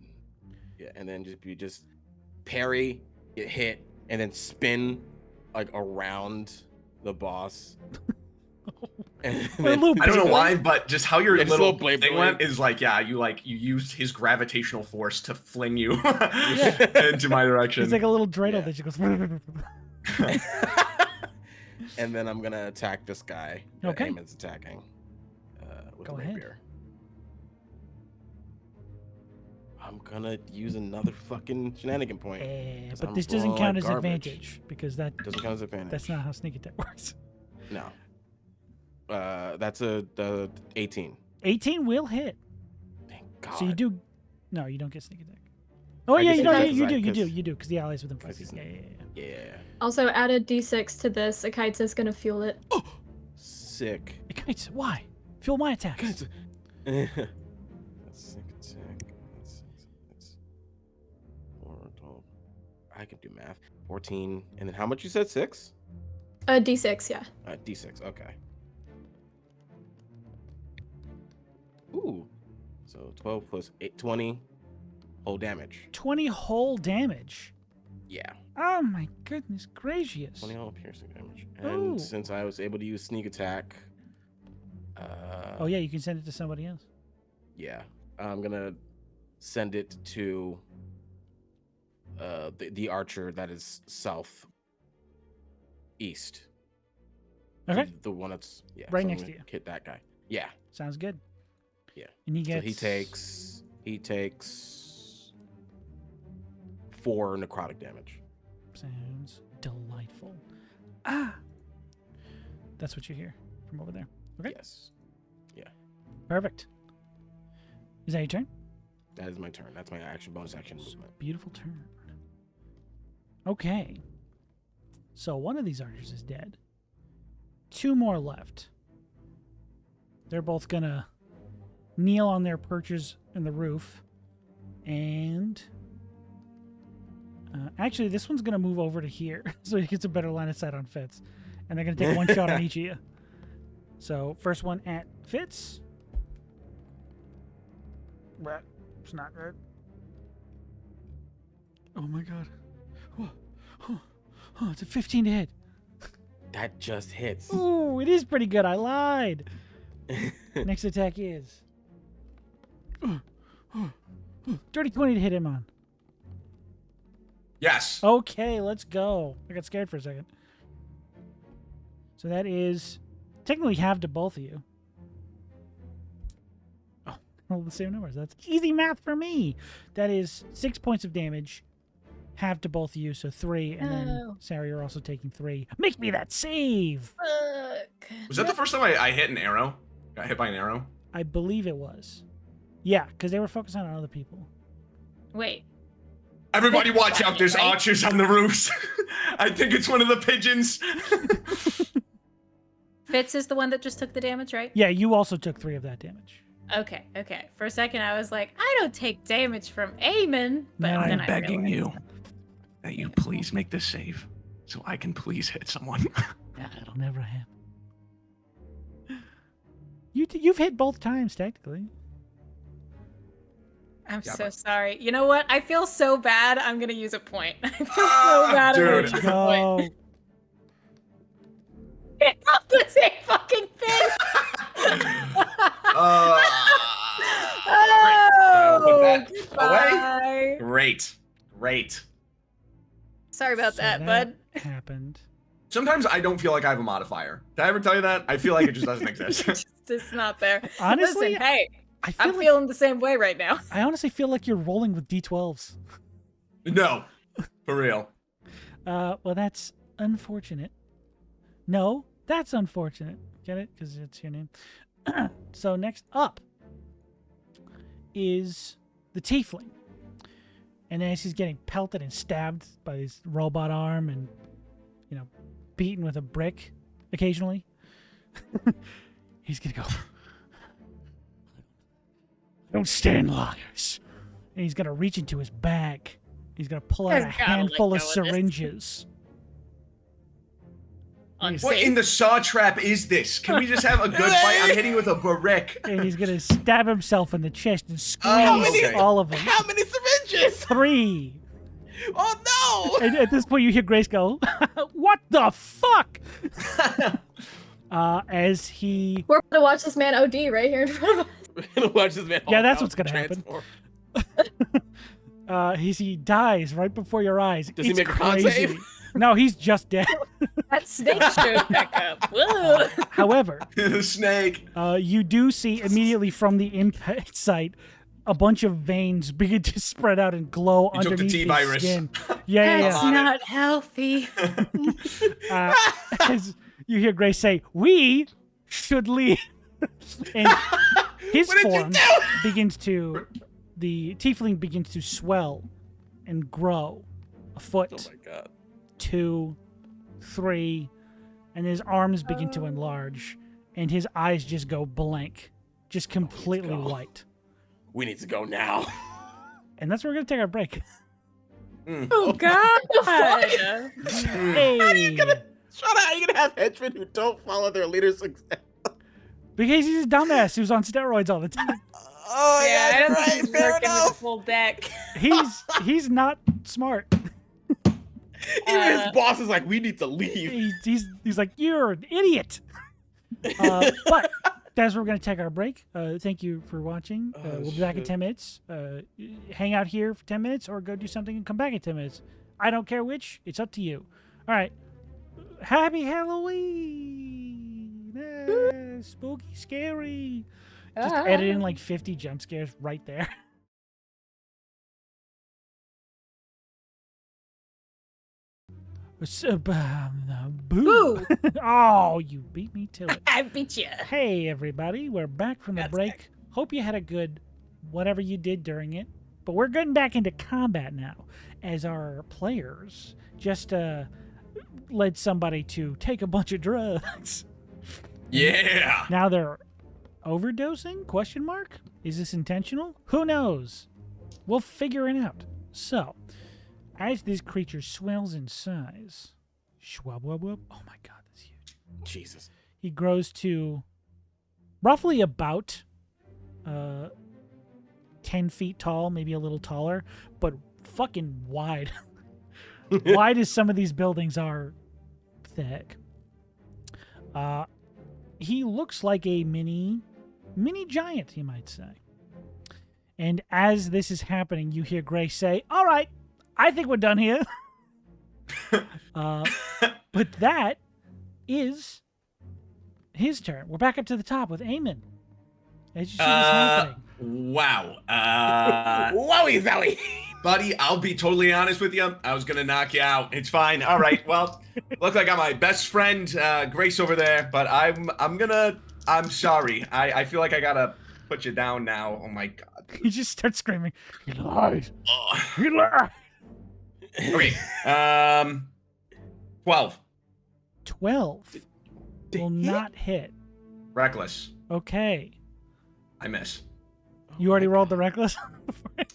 get then and then just parry, get hit, and then spin like around the boss. And Well, a little I don't know Blade why, but just how your Yeah, just little little blade thing blade. went is like, yeah, you used his gravitational force to fling you Yeah. into my direction. It's like a little dreidel Yeah. that just goes. And then I'm gonna attack this guy. that Okay. Eamon's attacking. With Go a ahead. rapier. I'm gonna use another fucking shenanigan point. 'cause But I'm this doesn't rolling count like as garbage. advantage because that's Doesn't count as advantage. not how sneak attack works. No. That's the 18. 18 will hit. Thank God. So you do. No, you don't get sneak attack. Oh I yeah, get you sneak know, attack you do, because the allies with them. I see some- Yeah. Yeah. Also, add a d6 to this. Akaitsa's gonna fuel it. Sick. Guys, why? Fuel my attacks. That's sneak attack. That's 4, 12. I can do math. 14. And then how much you said? 6? D6, yeah. D6. Okay. Ooh. So 12 plus 8, 20 whole damage. 20 whole damage. Yeah. Oh my goodness gracious. 20 whole piercing damage. And Ooh. since I was able to use sneak attack, Oh yeah, you can send it to somebody else. yeah, I'm gonna send it to the archer that is south east. Okay, The one that's Right I'm next gonna to you. Hit that guy. Yeah. sounds good. Yeah. And he So gets. he takes He takes 4 necrotic damage. Sounds delightful. Ah! That's what you hear from over there. Okay. Yes. Perfect. Is that your turn? That is my turn. That's my bonus action movement. Beautiful turn. Okay. So one of these archers is dead. 2 more left. They're both gonna kneel on their perches in the roof. And actually, this one's gonna move over to here so he gets a better line of sight on Fitz. And they're gonna take 1 shot on each of you. So first one at Fitz. It's not good. Oh my god. It's a 15 to hit. That just hits. Ooh, it is pretty good. I lied. Next attack is dirty 20 to hit him on. Yes. Okay, let's go. I got scared for a second. So that is technically half to both of you. Oh, all the same numbers. That's easy math for me. That is 6 points of damage. Half to both of you, so 3, and then Sarah, you're also taking 3. Make me that save! Fuck. Was that the first time I hit an arrow? Got hit by an arrow? I believe it was. Yeah, because they were focusing on other people. Wait. Everybody watch out, there's Right? archers on the roofs. I think it's one of the pigeons. Fitz is the one that just took the damage, right? Yeah, you also took 3 of that damage. Okay. For a second, I was like, I don't take damage from Eamon, but No, then I'm I begging realized- you that you please make this save so I can please hit someone. Yeah, it'll never happen. You've hit both times, technically. I'm Yeah, so but- sorry. You know what? I feel so bad. I'm gonna use a point. I feel so bad. I'm gonna dude. use a point. Go. It's not the same fucking thing. Put that Goodbye. Great. Sorry about So that, bud. happened. Sometimes I don't feel like I have a modifier. Did I ever tell you that? I feel like it just doesn't exist. It's not there. Honestly, Listen, hey, I feel I'm like, feeling the same way right now. I honestly feel like you're rolling with d12s. No, for real. Well, that's unfortunate. No, that's unfortunate. Get it? Because it's your name. So next up is the tiefling. And as he's getting pelted and stabbed by his robot arm and, beaten with a brick occasionally, he's going to go, don't stand liars. And he's going to reach into his bag. He's going to pull out a Guys gotta let handful go of of this. syringes. What in the saw trap is this? Can we just have a good fight? I'm hitting you with a brick. And he's going to stab himself in the chest and squeeze okay. all of them. How many syringes? 3. Oh no! And at this point, you hear Grace go, what the fuck? As he... We're gonna watch this man OD right here in front of us. We're gonna watch this man. Yeah, Hulk that's out what's gonna happen. transform. He dies right before your eyes. Does he It's make a con crazy. save? No, he's just dead. That snake showed back up. Whoa. However, The snake. you do see immediately from the impact site a bunch of veins begin to spread out and glow You took the underneath his T-virus. skin. Yeah. That's not healthy. As you hear Grace say, "We should leave," and his What did you form do? begins to, the tiefling begins to swell and grow, a foot, Oh my god. 2, 3, and his arms begin to enlarge, and his eyes just go blank, just completely go. white. We need to go now. And that's where we're gonna take our break. Oh God. Hey, How are you gonna have henchmen who don't follow their leader's example? because he's a dumbass who's on steroids all the time. Oh Yeah, I don't right, think he's fair working with the enough. full deck. He's not smart. Even his boss is like, we need to leave. He's like, you're an idiot. But that's where we're going to take our break. Thank you for watching. We'll be back in shit. 10 minutes. Hang out here for 10 minutes or go do something and come back in 10 minutes. I don't care which. It's up to you. All right. Happy Halloween. Spooky, scary. Just edit in like 50 jump scares right there. Boo! Oh, you beat me to it. I beat you. Hey, everybody. We're back from the That's break. back. Hope you had a good whatever you did during it. But we're getting back into combat now as our players just led somebody to take a bunch of drugs. Yeah. Now they're overdosing? Question mark? Is this intentional? Who knows? We'll figure it out. So, as this creature swells in size, oh my god, that's huge. Jesus. He grows to roughly about 10 feet tall, maybe a little taller, but fucking wide. Wide as some of these buildings are thick. He looks like a mini giant, you might say. And as this is happening, you hear Grace say, "All right, I think we're done here." But that is his turn. We're back up to the top with Eamon. As you see this happening. Wow. Wowie zowie. Buddy, I'll be totally honest with you. I was gonna knock you out. It's fine. All right. Well, look like I got my best friend Grace over there, but I'm sorry. I feel like I gotta put you down now. Oh my god. He just starts screaming. He lies. Ugh. He lies. Okay. 12. 12 will not hit. Reckless. Okay. I miss. You already rolled the reckless?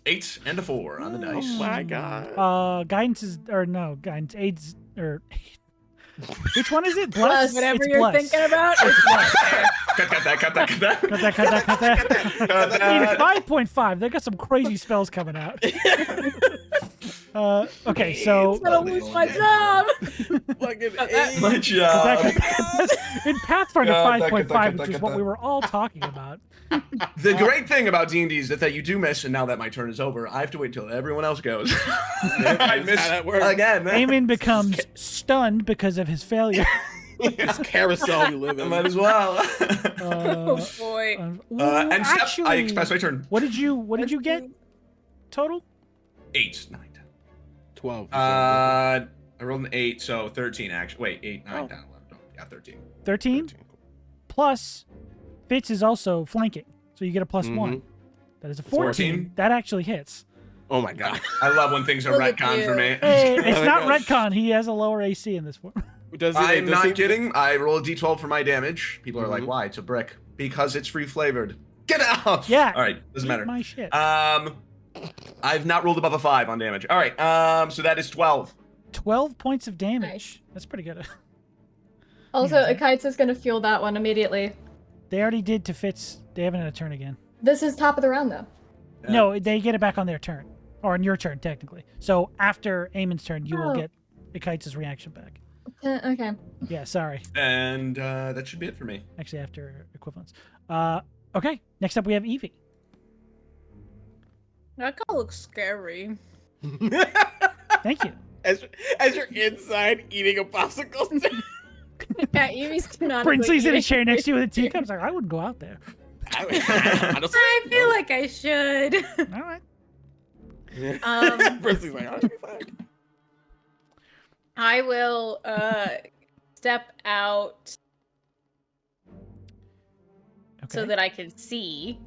8 and a 4 on the dice. Oh my god. Guidance is, or no, guidance, aids, or which one is it? Bless? Whatever It's you're bless. thinking about, it's bless. Cut that. Cut that. I mean, it's 5.5. They got some crazy spells coming out. Okay, so I'm gonna lose my job. Fucking My eight. job. in Pathfinder Cut that, 5.5, which is cut what that. we were all talking about. The great thing about D&D is that you do miss, and now that my turn is over, I have to wait till everyone else goes. I miss how that works. again. Eamon becomes stunned because of his failure. This carousel you live I in. might as well. Oh boy. And step, actually, I express my turn. what did you get total? 8, 9, 10. 12. I rolled an 8, so 13 actually. Wait, 8, 9, 10, 11. Oh, yeah, 13. 13 plus Fitz is also flanking, so you get a plus 1. That is a 14. 14. That actually hits. Oh my god. I love when things are Look at retconned for you. me. Hey, it's Oh my not gosh. retcon. He has a lower AC in this form. Does he, I'm does not he- kidding. I roll a d12 for my damage. People are like, why? It's a brick. Because it's free flavored. Get out! Yeah. All right, doesn't Eat matter. my shit. I've not rolled above a 5 on damage. All right, so that is 12. 12 points of damage. Nice. That's pretty good. Also, Yeah. Akites is gonna feel that one immediately. They already did to Fitz. They haven't had a turn again. This is top of the round, though. No, they get it back on their turn. Or on your turn, technically. So after Eamon's turn, you will Oh. get Akites' reaction back. Okay. Yeah, sorry. And that should be it for me. Actually, after equivalence. Okay, next up we have Eevee. That guy looks scary. Thank you. as you're inside eating a popsicle stick. Yeah, Eevee's canonically Brinsley's in a eating chair next to you with a crazy. teacup. He's like, I wouldn't go out there. Honestly, I feel like I should. All right. Brinsley's like, "Oh, you're fine." I will step out Okay. so that I can see,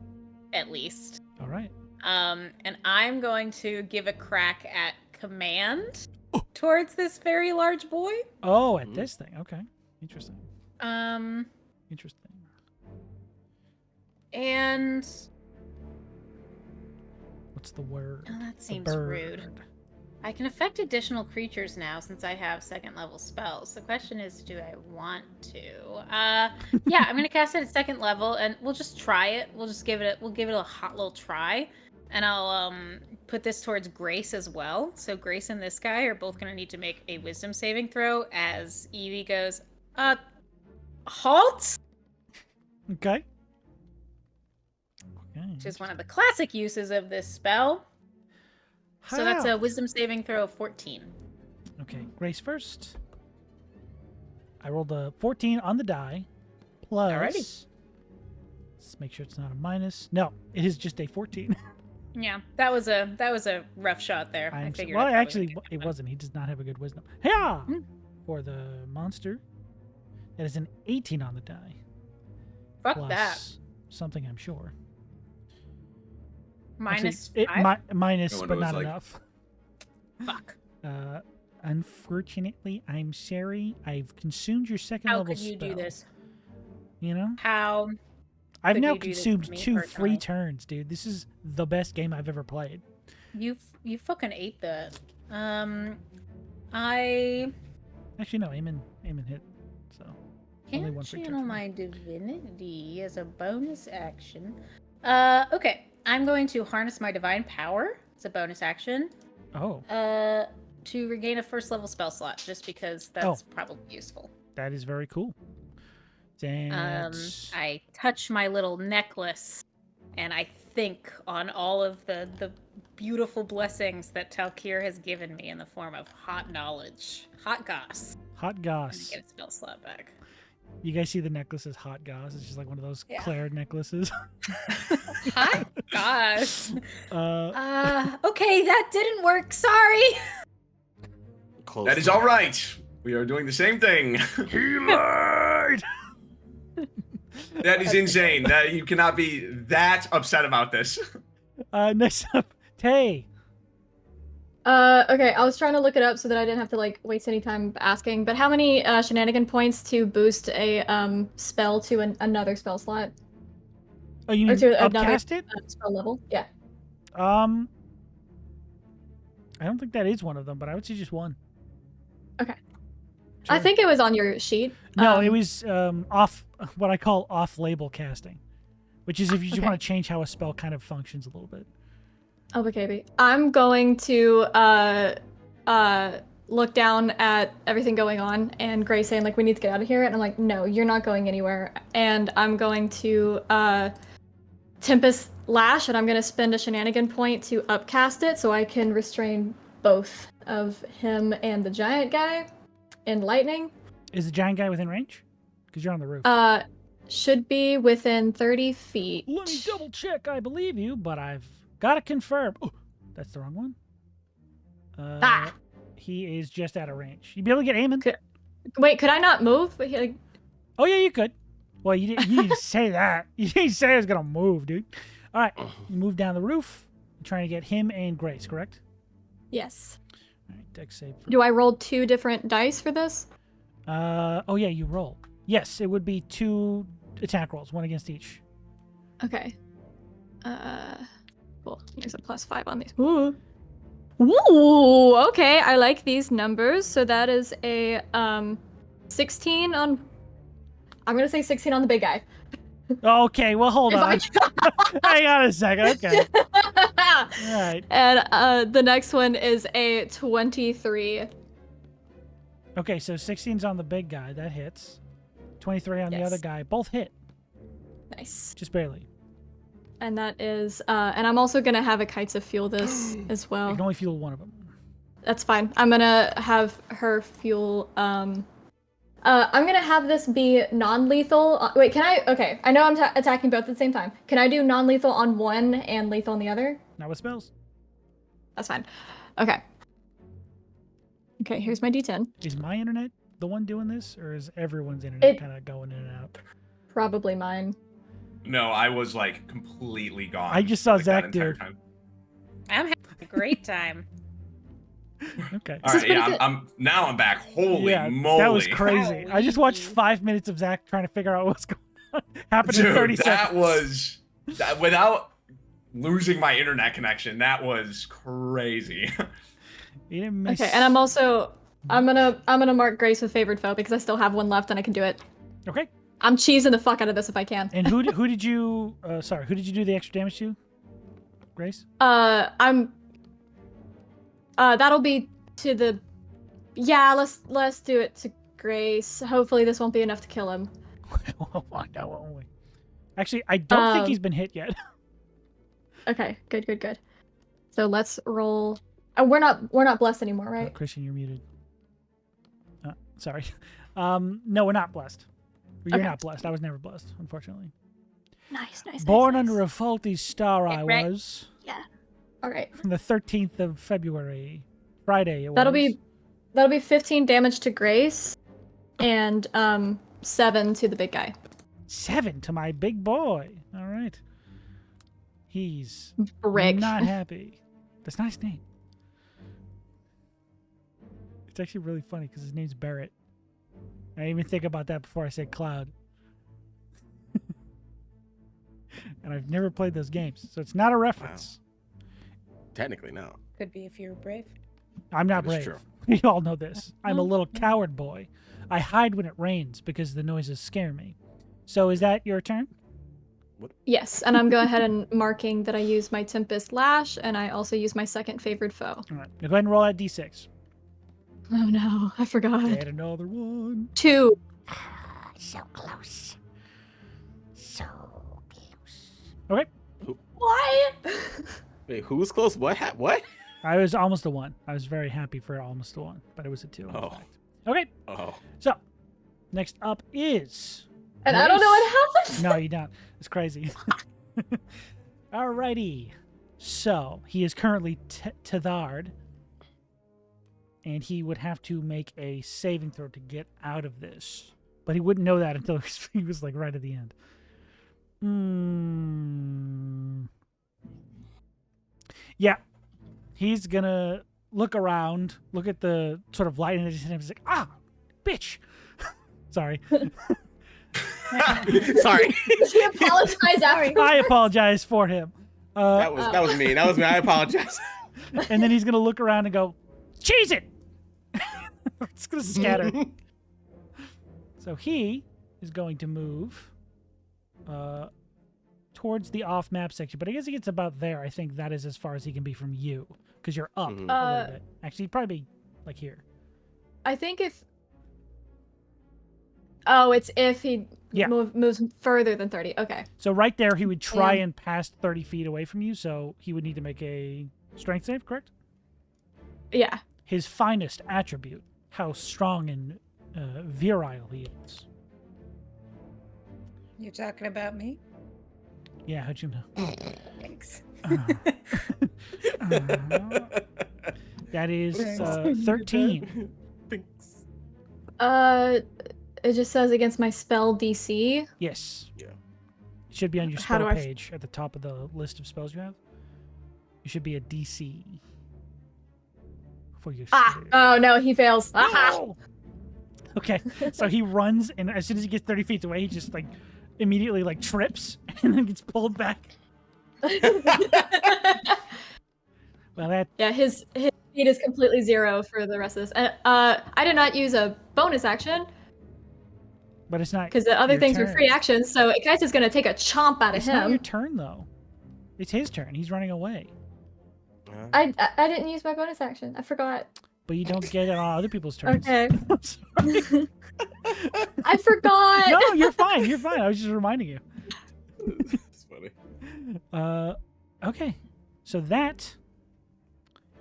at least. All right. And I'm going to give a crack at command towards this very large boy. Oh, at this thing. Okay. Interesting. Interesting. And What's the word? oh, that The seems bird. rude. I can affect additional creatures now since I have 2nd level spells. The question is, do I want to? Yeah, I'm gonna cast it at 2nd level, and we'll just try it. We'll give it a hot little try, and I'll put this towards Grace as well. So Grace and this guy are both gonna need to make a Wisdom saving throw as Eevee goes, halt, Okay. Okay. which is one of the classic uses of this spell. So that's How? a Wisdom saving throw of 14. Okay, Grace first. I rolled a 14 on the die. Plus. Alrighty. Let's make sure it's not a minus. No, it is just a 14. Yeah, that was a rough shot there. I figured. Well, I probably actually, wouldn't get it that. wasn't. He does not have a good wisdom. Yeah, Hmm. for the monster, that is an 18 on the die. Fuck Plus that. something, I'm sure. Minus Actually, five. minus, I wonder but what it's not like. enough. Fuck. Unfortunately, I'm sorry. I've consumed your second How level could you spell. do this? You know, How? I've could now you do this to consumed me 2 free personally? turns, dude. This is the best game I've ever played. You fucking ate that. I Actually, no, Eamon hit. So only can't one free turn channel for me. my divinity as a bonus action. Okay. I'm going to harness my divine power as a bonus action. Oh, To regain a first level spell slot, just because Oh. that's probably useful. that is very cool. That's I touch my little necklace, and I think on all of the beautiful blessings that Talkir has given me in the form of hot knowledge, hot goss, hot and I goss. get a spell slot back. You guys see the necklace as hot goss? It's just like one of those Yeah. Claire necklaces. Hot goss. uh, Okay, that didn't work. Sorry. Close That is enough. all right. We are doing the same thing. he lied. That is insane. That you cannot be that upset about this. Next up, Tay. Okay, I was trying to look it up so that I didn't have to like waste any time asking. But how many shenanigan points to boost a spell to another spell slot Oh, you or mean to another upcast it? spell level? Yeah. I don't think that is one of them, but I would say just one. Okay. I Sure. think it was on your sheet. No, it was off what I call off-label casting, which is if you just Okay. want to change how a spell kind of functions a little bit. Oh, okay, baby. I'm going to look down at everything going on and Grace saying like we need to get out of here, and I'm like, no, you're not going anywhere. And I'm going to Tempest Lash, and I'm gonna spend a shenanigan point to upcast it so I can restrain both of him and the giant guy in lightning. Is the giant guy within range? Because you're on the roof. Should be within 30 feet. Let me double check. I believe you, but I've got to confirm. Oh, that's the wrong one. He is just out of range. You'd be able to get Eamon. Wait, could I not move? Like, Oh yeah, you could. Well, you didn't say that. You didn't say I was gonna move, dude. All right, you move down the roof. You're trying to get him and Grace, correct? yes. All right, dex save. Do I roll 2 different dice for this? Oh yeah, you roll. Yes, it would be 2 attack rolls, one against each. Okay. Cool. There's a +5 on these. Ooh. Ooh, okay. I like these numbers. So that is a 16 on. I'm gonna say 16 on the big guy. Okay, well hold If on. Hang on a second. Okay. All right. And the next one is a 23. Okay, so 16's on the big guy. That hits. 23 on the other Yes. guy. Both hit, Nice. just barely. And that is, and I'm also gonna have a Kites of Fuel this as You well. can only fuel one of them. That's fine. I'm gonna have her fuel. I'm gonna have this be non-lethal. Wait, can I? Okay, I know I'm attacking both at the same time. Can I do non-lethal on one and lethal on the other? Not with spells. That's fine. Okay. Okay, here's my D10. Is my internet the one doing this, or is everyone's internet It- kind of going in and out? Probably mine. No, I was like completely gone. I just saw like, that Zach, entire dude. time. I'm having a great time. Okay. All This right, is yeah, pretty now I'm back. Holy yeah, moly! that was crazy. I just watched Holy. 5 minutes of Zach trying to figure out what's going on. Happened in Dude, 30 that seconds. was without losing my internet connection. That was crazy. You didn't miss. Okay, and I'm also I'm gonna mark Grace with favored foe because I still have one left and I can do it. Okay. I'm cheesing the fuck out of this if I can. And who did you? Sorry, who did you do the extra damage to? Grace. I'm. That'll be to the. Yeah, let's do it to Grace. Hopefully this won't be enough to kill him. We'll find out, won't we? Actually, I don't think he's been hit yet. Okay, good. So let's roll. We're not blessed anymore, Oh, right? Christian, you're muted. Sorry. No, we're not blessed. You're Okay. not blessed. I was never blessed, unfortunately. Nice. Born under a faulty star, I Right. was. All right. From the 13th of February, Friday. That'll be 15 damage to Grace, and 7 to the big guy. 7 to my big boy. All right. He's Brick. not happy. That's a nice name. It's actually really funny because his name's Barrett. I didn't even think about that before I said Cloud. And I've never played those games, so it's not a reference. Technically, no. Could be if you're brave. I'm not That is brave. true. You all know this. I'm a little coward boy. I hide when it rains because the noises scare me. So is that your turn? Yes, and I'm going ahead and marking that I use my Tempest Lash, and I also use my second favored foe. All right. Now go ahead and roll that d6. Oh no, I forgot. Add another one. 2. So close. So close. Okay. What? Wait, who's close? What? What? I was almost a 1. I was very happy for almost a 1, but it was a 2. in Oh. fact. Okay. Oh. So, next up is... And I don't know Grace. what happened. No, you don't. It's crazy. Alrighty. So, he is currently tethered, and he would have to make a saving throw to get out of this. But he wouldn't know that until he was like right at the end. Yeah. He's gonna look around, look at the sort of light, and he's like, ah, bitch. Sorry. Sorry. She apologized after. I apologize for him. That was me. That was me. I apologize. And then he's gonna look around and go, cheese it. It's gonna scatter. So he is going to move towards the off-map section, but I guess he gets about there. I think that is as far as he can be from you, because you're up Mhm. a little bit. Actually, he'd probably be like here. I think if. Oh, it's if he Yeah. moves further than 30. Okay. So right there, he would try Yeah. and pass 30 feet away from you, so he would need to make a strength save, correct? Yeah. His finest attribute, how strong and virile he is. You talking about me? Yeah, how'd you know? Thanks. That is 13. Thanks. It just says against my spell DC. Yes. Yeah. It should be on your How spell do I page at the top of the list of spells you have. It should be a DC. For your save. Oh no, he fails. No! Okay, so he runs, and as soon as he gets 30 feet away, he just like immediately like trips and then gets pulled back. Well, that Yeah, his speed is completely 0 for the rest of this. I did not use a bonus action but it's not because the other your things were turn. free actions, so Kai's is gonna take a chomp out of It's not your him. turn though. It's his turn. He's running away. I didn't use my bonus action. I forgot. But you don't get it on other people's turns. Okay. I'm sorry. I forgot. No, you're fine. You're fine. I was just reminding you. It's funny. Okay. So that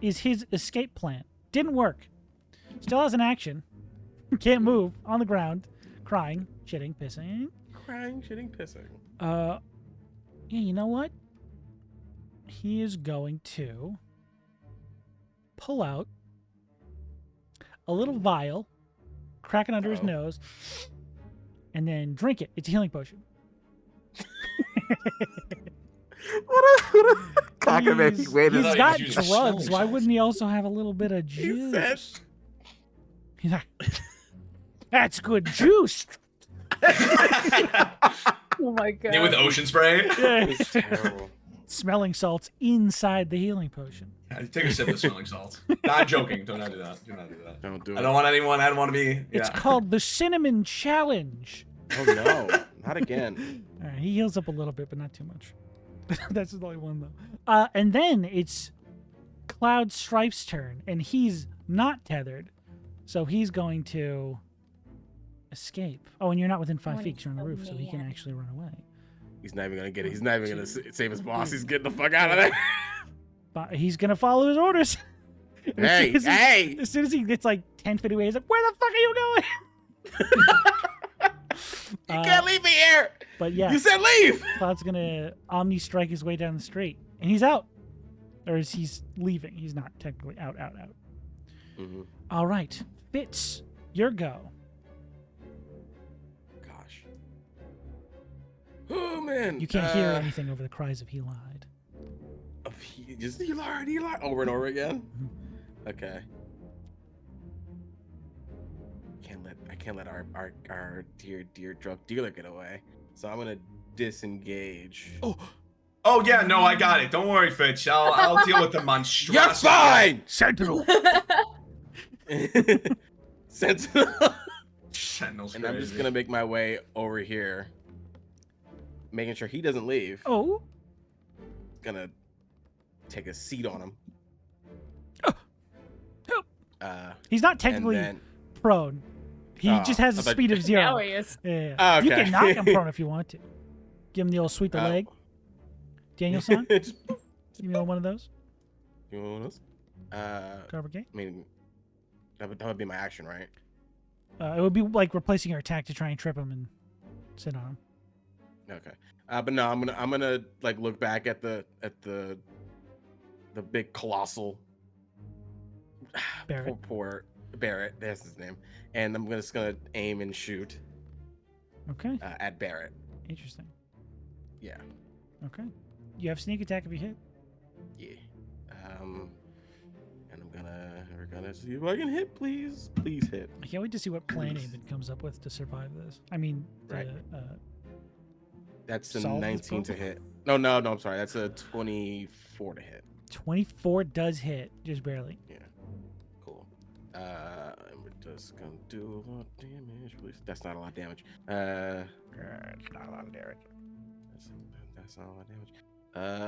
is his escape plan. Didn't work. Still has an action. Can't move. On the ground. Crying. Shitting. Pissing. Crying, shitting, pissing. Yeah, you know what? He is going to pull out a little vial, crack it under his nose, and then drink it. It's a healing potion. What a cockamamie He's way to he's thought he got was using drugs. smelling Why wouldn't he also have a little bit of He said- juice? He's like, that's good juice. Oh my god. Yeah, with ocean spray. It's terrible. Smelling salts inside the healing potion. Yeah, take a sip of smelling salts. Not joking. Do not do that. Do not do that. Don't do it. I don't want anyone. I don't want to be. It's Yeah. called the Cinnamon Challenge. Oh no, not again. All right, he heals up a little bit, but not too much. That's the only one, though. And then it's Cloud Strife's turn, and he's not tethered, so he's going to escape. Oh, and you're not within 5 feet 'cause you're on the roof, so he can actually run away. He's not even gonna get it. He's not even gonna save his boss. He's getting the fuck out of there. But he's going to follow his orders. And as Hey, soon as he- hey! As soon as he gets like 10 feet away, he's like, where the fuck are you going? You can't leave me here. But yeah, You said leave. Cloud's going to Omni Strike his way down the street, and he's out. Or is he's leaving? He's not technically out. Mm-hmm. All right. Fitz, your go. Gosh. Oh man. You can't hear anything over the cries of he lied. Just he lied over and over again. Mm-hmm. Okay. I can't let our dear drug dealer get away. So I'm gonna disengage. Oh yeah, no, I got it. Don't worry, Fitz. I'll deal with the monstrosity. You're fine. Sentinel. Sentinel. Sentinel's And I'm just crazy. gonna make my way over here, making sure he doesn't leave. Oh. Gonna take a seat on him. He's not And technically then, prone. He just has a I thought- speed of Now 0. he is. Yeah. Oh, You okay. can knock him prone if you want to. Give him the old sweep the leg. Danielson, Just- give me one of those. You want one of those? Carver Gate. I mean, that would be my action, right? It would be like replacing your attack to try and trip him and sit on him. Okay. But no, I'm gonna like look back at the big colossal Barrett. poor Barrett. That's his name. And I'm just gonna aim and shoot Okay. at Barrett. Interesting. Yeah. Okay. You have sneak attack if you hit. Yeah. And we're gonna see if I can hit. Please hit. I can't wait to see what plan Eamon comes up with to survive this. I mean, Right. That's a solve this 19 to problem? hit. No, I'm sorry. That's a 24 to hit. 24 does hit, just barely. Yeah. Cool. And we're just gonna do a lot of damage. Please. That's not a lot of damage. It's not a lot of damage. That's not a lot of damage.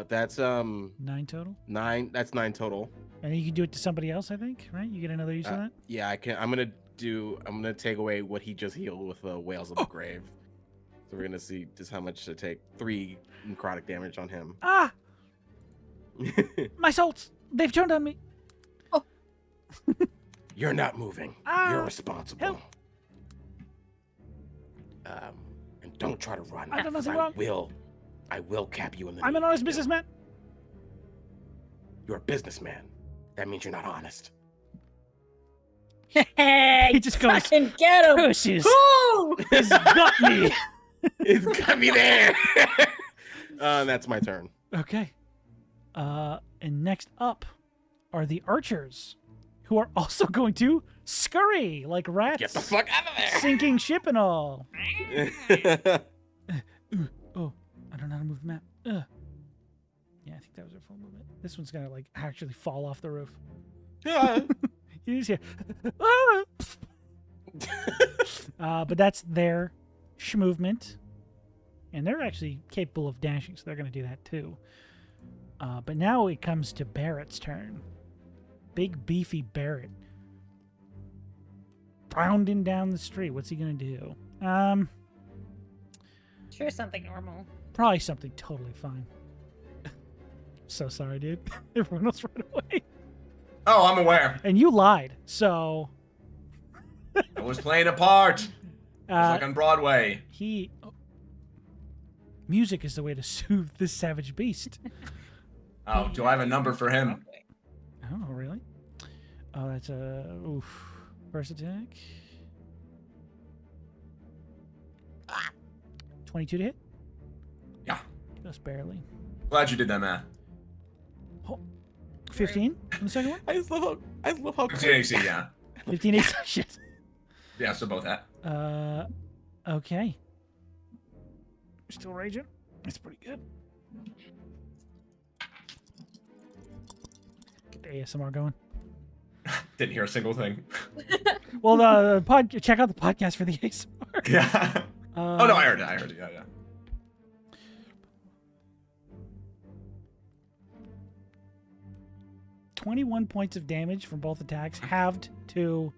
That's 9 total. 9. That's 9 total. And you can do it to somebody else, I think, right? You get another use of that? Yeah, I can. I'm gonna take away what he just healed with Whales of the Grave. So we're gonna see just how much to take. 3 necrotic damage on him. Ah! My salts! They've turned on me! You're not moving. Ah, You're responsible. help. And don't try to run. I've done 'cause nothing wrong. I will cap you in the I'm knee an if honest you do. businessman! You're a businessman. That means you're not honest. Hey, He just goes, fucking get him. Pushes! Woo! He's got me! It's got me there. That's my turn. Okay. And next up are the archers, who are also going to scurry like rats. Get the fuck out of there. Sinking ship and all. Oh, I don't know how to move the map. Yeah, I think that was our full movement. This one's gonna like actually fall off the roof. You just hear, but that's their movement, and they're actually capable of dashing, so they're gonna do that too. But now it comes to Barrett's turn. Big beefy Barrett, bounding down the street. What's he gonna do? Sure, something normal. Probably something totally fine. So sorry, dude. Everyone else ran away. Oh, I'm aware. And you lied, so I was playing a part. It's like uh, on Broadway. music is the way to soothe this savage beast. Oh, do I have a number for him? Oh, really? Oh, that's a first attack. 22 to hit? Yeah. Just barely. Glad you did that, man. 15 on the second one? I just love how 15 AC, yeah. 15 AC. Shit. Yeah, so both that. Okay. Still raging. That's pretty good. Get the ASMR going. Didn't hear a single thing. Well, check out the podcast for the ASMR. Yeah. Oh, no, I heard it. Yeah. 21 points of damage from both attacks, halved to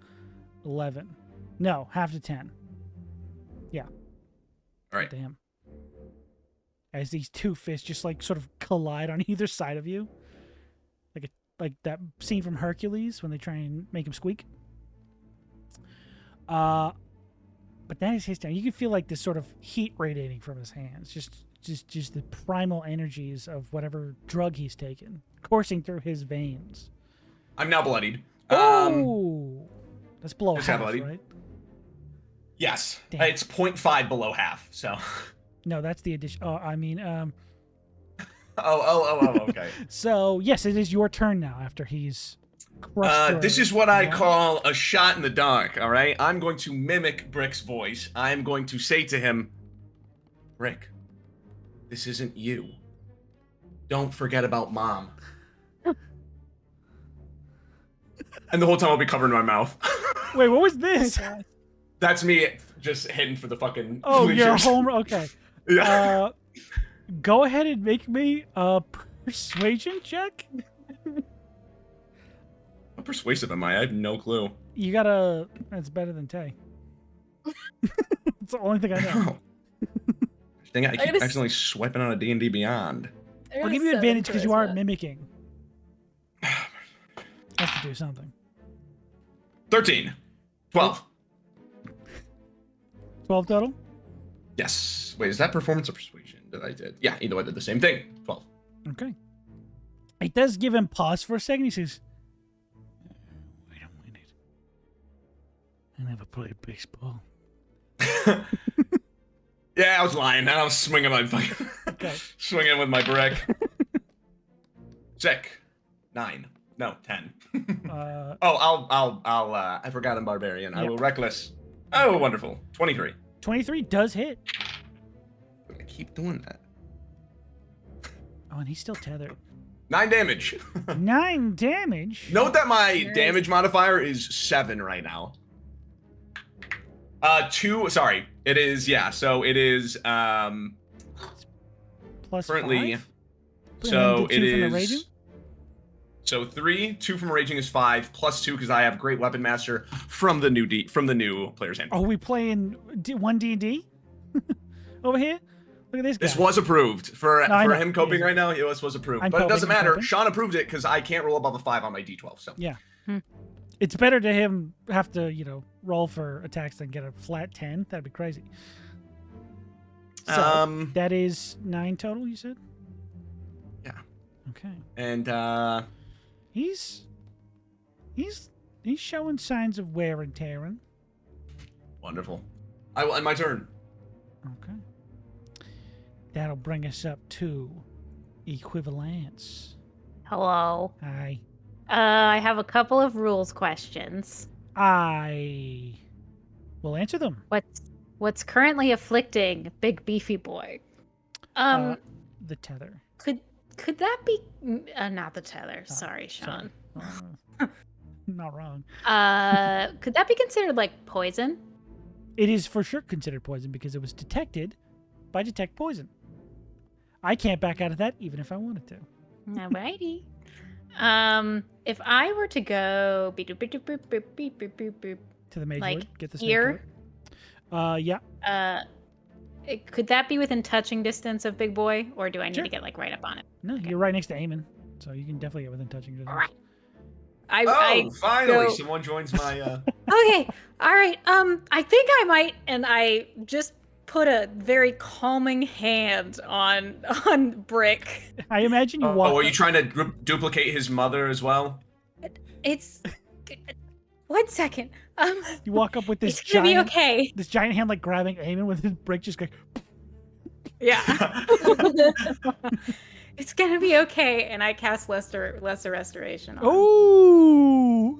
11. No, halved to 10. Yeah. All right. Damn. As these two fists just like sort of collide on either side of you, like that scene from Hercules when they try and make him squeak. But that is his turn. You can feel like this sort of heat radiating from his hands, just just the primal energies of whatever drug he's taken coursing through his veins. I'm now bloodied. Oh, that's below Is that half, bloody? right? Yes. Damn. It's 0.5 below half. So. No, that's the addition. Oh, I mean, Okay. So yes, it is your turn now after he's crushed. This is what I call a shot in the dark. All right. I'm going to mimic Brick's voice. I'm going to say to him, Brick, this isn't you. Don't forget about Mom. And the whole time I'll be covering my mouth. Wait, what was this? That's me just hitting for the fucking. Oh, you're bleachers. home. Okay. Yeah. Go ahead and make me a persuasion check. How persuasive am I? I have no clue. You gotta. That's better than Tay. It's the only thing I know. Dang it, I keep gotta accidentally swiping on a D&D Beyond. I'll give you advantage because you are mimicking. Has to do something. 13. 12. 12 total. Yes. Wait, is that performance or persuasion that I did? Yeah, either way, I did the same thing. 12. Okay. It does give him pause for a second. He says, "Wait a minute. I never played baseball." Yeah, I was lying. And I was swinging my fucking... Okay. swinging with my brick. Sick. 9. No, 10. I forgot I'm barbarian. I Yep. will reckless. Oh, wonderful. 23. 23 does hit. I keep doing that. Oh, and he's still tethered. 9 damage. 9 damage. Note that my damage modifier is 7 right now. 2, sorry. It is, yeah, so it is, Plus currently, 5? so And then it 2 from the raging? is, so 3, 2 from raging is 5, plus 2 because I have Great Weapon Master from the new player's handbook. Are we playing 1 D&D over here? Look at this guy. This was approved for No, I know. him coping Yeah. right now. It was approved, I'm but it coping, doesn't I'm matter. coping. Sean approved it because I can't roll above a 5 on my D12. So Yeah. It's better to him have to, roll for attacks than get a flat 10. That'd be crazy. So, that is 9 total, you said? Yeah. Okay. And He's showing signs of wear and tearing. wonderful. I will end my turn. Okay. That'll bring us up to equivalence. Hello. I I have a couple of rules questions. will answer them. What's currently afflicting Big Beefy Boy? The tether. Could that be not the tether? Sorry, Sean. Not wrong. Could that be considered like poison? It is for sure considered poison because it was detected by Detect Poison. I can't back out of that even if I wanted to. Alrighty. If I were to go beep, beep, beep, beep, beep, beep, beep, beep, beep, To the mage like lord, get the here, yeah. could that be within touching distance of Big Boy, or do I need Sure. to get like right up on it? No, you're right next to Eamon, so you can definitely get within touching distance. Alright. Finally, go- someone joins my. Okay. All right. I think I might, and I just put a very calming hand on Brick. I imagine you walk. are you trying to duplicate his mother as well? It's 1 second. You walk up with this It's gonna giant, be okay. this giant hand like grabbing Eamon with his brick, just going. Yeah. It's gonna be okay, and I cast lesser restoration. On him. Ooh.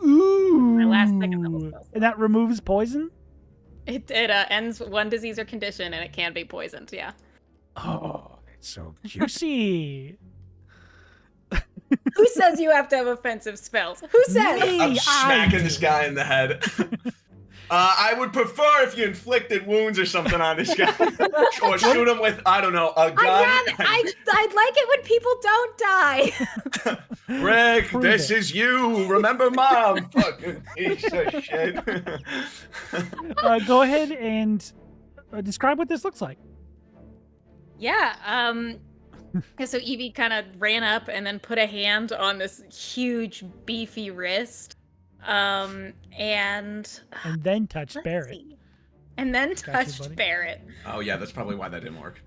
My last second level spell. And that removes poison. It ends one disease or condition, and it can be poisoned. Yeah. Oh, it's so juicy. Who says you have to have offensive spells? Who says? Me. I'm I smacking this do. guy in the head. I would prefer if you inflicted wounds or something on this guy, or shoot him with I don't know a gun. I'd like it when people don't die. Rick, Prove this it. is you. Remember, Mom. Fucking piece of shit. Go ahead and describe what this looks like. Yeah. So Eevee kind of ran up and then put a hand on this huge, beefy wrist. And then touch let's Barrett. see. And then Got you, touched buddy. Barrett. Oh yeah, that's probably why that didn't work.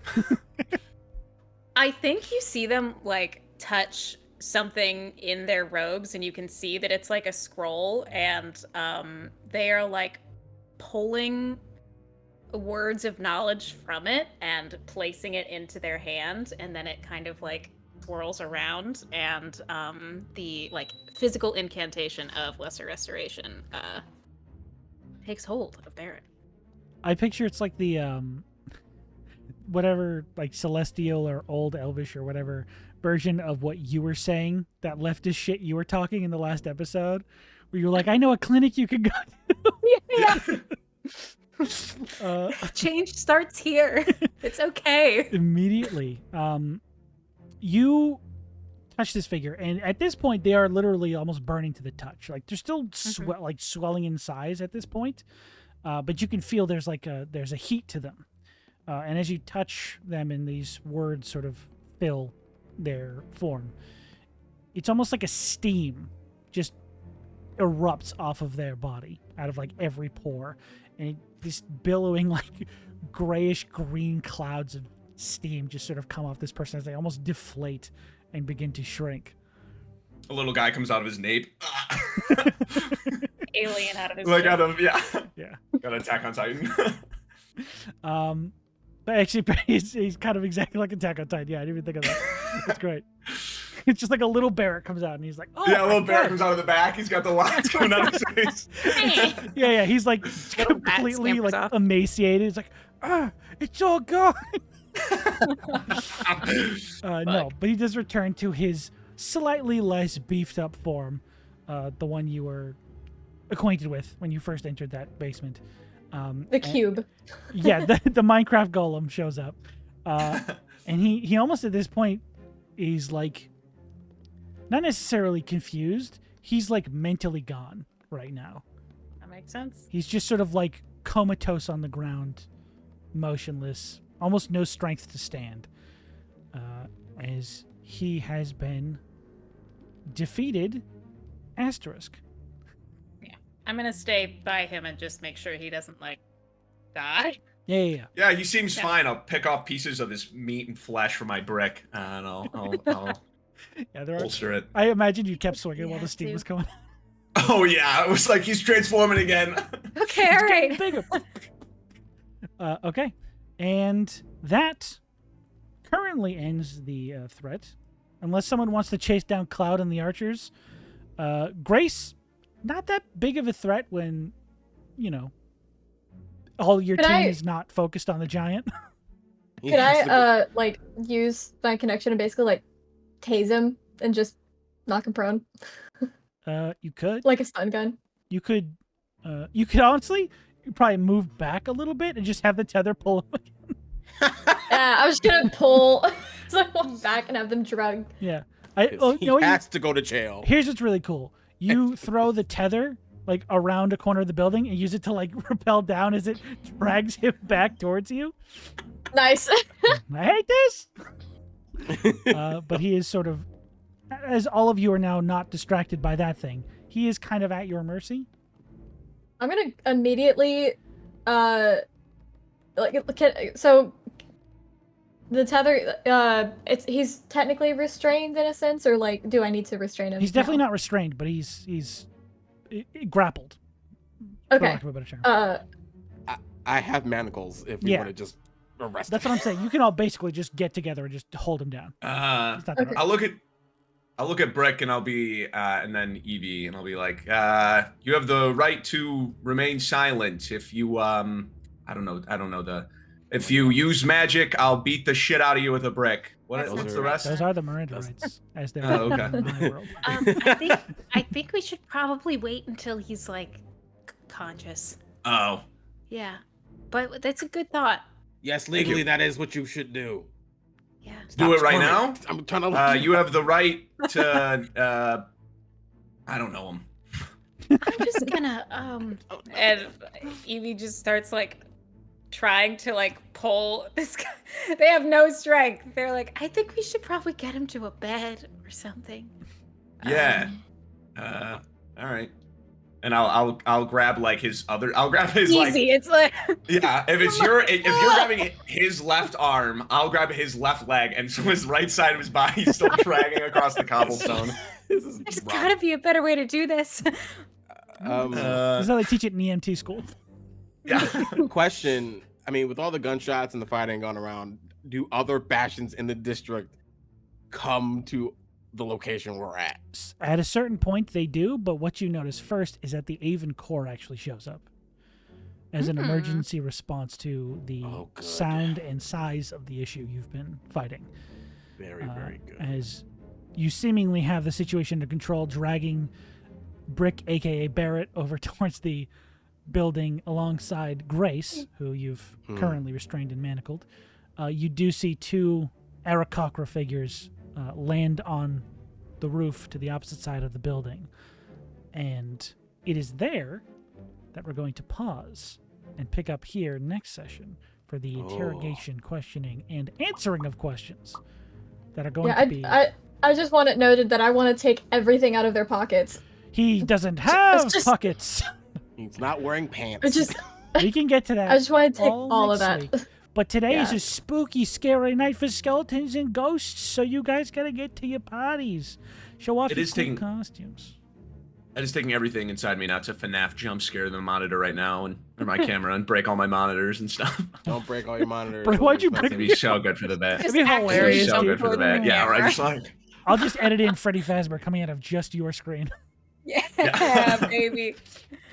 I think you see them like touch something in their robes, and you can see that it's like a scroll, and they are like pulling words of knowledge from it and placing it into their hand, and then it kind of like swirls around, and the like physical incantation of lesser restoration takes hold of Barrett. I picture it's like the whatever, like celestial or old elvish or whatever version of what you were saying, that leftist shit you were talking in the last episode, where you're like, I know a clinic you could go to. Change starts here. It's okay. Immediately, you touch this figure, and at this point they are literally almost burning to the touch. Like they're still swelling in size at this point, but you can feel there's a heat to them, and as you touch them and these words sort of fill their form, it's almost like a steam just erupts off of their body out of like every pore, and this billowing like grayish green clouds of steam just sort of come off this person as they almost deflate and begin to shrink. A little guy comes out of his nape. Alien out of his like nape. out of Yeah. Got an Attack on Titan. But actually, he's kind of exactly like Attack on Titan. Yeah, I didn't even think of that. That's great. It's just like a little Barrett comes out and he's like, oh, yeah, a little Barrett comes out of the back. He's got the lines coming out of his face. yeah. He's like completely like off. emaciated. He's like, it's all gone. No, but he does return to his slightly less beefed up form, the one you were acquainted with when you first entered that basement. The cube. Yeah, the Minecraft golem shows up, and he almost at this point is like not necessarily confused. He's like mentally gone right now. That makes sense. He's just sort of like comatose on the ground, motionless, almost no strength to stand, as he has been defeated. Asterisk. I'm gonna stay by him and just make sure he doesn't like die. Yeah. Yeah, he seems fine. I'll pick off pieces of his meat and flesh from my brick, and I'll Yeah, there are. bolster it. I imagine you kept swinging while Yeah, the steam too. was coming. Oh yeah, it was like he's transforming again. Okay, all right. Bigger. Okay, and that currently ends the threat, unless someone wants to chase down Cloud and the archers. Grace, not that big of a threat when, all your team is not focused on the giant. Could I like use my connection and basically like tase him and just knock him prone You could. like a stun gun? You could honestly, you probably move back a little bit and just have the tether pull him. Yeah, I was gonna pull so I walk back and have them drugged. Yeah. He has to go to jail. Here's what's really cool. You throw the tether like around a corner of the building and use it to like rappel down as it drags him back towards you. Nice. I hate this. But he is sort of, as all of you are now not distracted by that thing, he is kind of at your mercy. I'm gonna immediately so the tether he's technically restrained in a sense, or like do I need to restrain him? He's definitely now? not restrained, but he's grappled. For Okay. lack of a better term. I have manacles if we Yeah. want to just arrest That's him. what I'm saying. You can all basically just get together and just hold him down. It's not that Okay. hard. I'll look at Brick and I'll be and then Eevee and I'll be like, you have the right to remain silent. If you I don't know if you use magic, I'll beat the shit out of you with a brick. What's the rest? Those are the Miranda rights, as they're Oh, okay. in my world. I think we should probably wait until he's like conscious. Oh. Yeah, but that's a good thought. Yes, legally that is what you should do. Yeah. Do it right Stop now? squirming. I'm trying to. You have the right to I don't know him. I'm just gonna and Eevee just starts like trying to like pull this guy. They have no strength. They're like, I think we should probably get him to a bed or something. Yeah. All right. And I'll grab like his other. I'll grab his like. Easy. It's like Yeah, if you're grabbing his left arm, I'll grab his left leg, and so his right side of his body is still dragging across the cobblestone. there's gotta be a better way to do this. This is how they teach it in EMT school. Yeah. Question. I mean, with all the gunshots and the fighting going around, do other bastions in the district come to the location we're at? At a certain point, they do, but what you notice first is that the Avon Corps actually shows up as an emergency response to the sound and size of the issue you've been fighting. Very, very good. As you seemingly have the situation under control, dragging Brick, aka Barrett, over towards the building alongside Grace, who you've currently restrained and manacled. You do see two Aarakocra figures land on the roof to the opposite side of the building. And it is there that we're going to pause and pick up here next session for the interrogation, questioning, and answering of questions that are going to be... I just want it noted that I want to take everything out of their pockets. He doesn't have pockets. He's not wearing pants. We can get to that. I just want to take all of that. Week. But today is a spooky, scary night for skeletons and ghosts, so you guys gotta get to your parties. Show off your cool costumes. It is taking everything inside me not to FNAF jump scare the monitor right now or my camera and break all my monitors and stuff. Don't break all your monitors. Why'd you break? It'd be so good for the bet. It'd be hilarious. So good for the bet. Yeah, right. Just like... I'll just edit in Freddy Fazbear coming out of just your screen. Yeah, baby.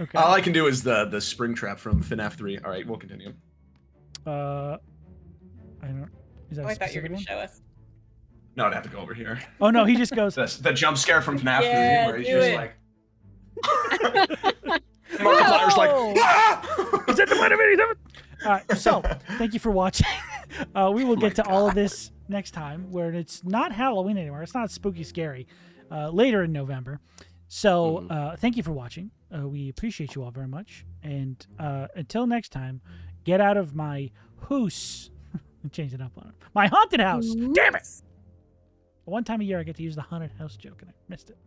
Okay. All I can do is the spring trap from FNAF 3. All right, we'll continue. I don't. Is that I thought you were going to show us. No, I'd have to go over here. Oh no, he just goes. The jump scare from FNAF 3, where he's just like. Markiplier's like, ah! Is that the point of it? All right, so thank you for watching. We will get to all of this next time, where it's not Halloween anymore. It's not spooky scary. Later in November. So thank you for watching. We appreciate you all very much. And until next time, get out of my house. Change it up on it. My haunted house. Damn it! One time a year I get to use the haunted house joke, and I missed it.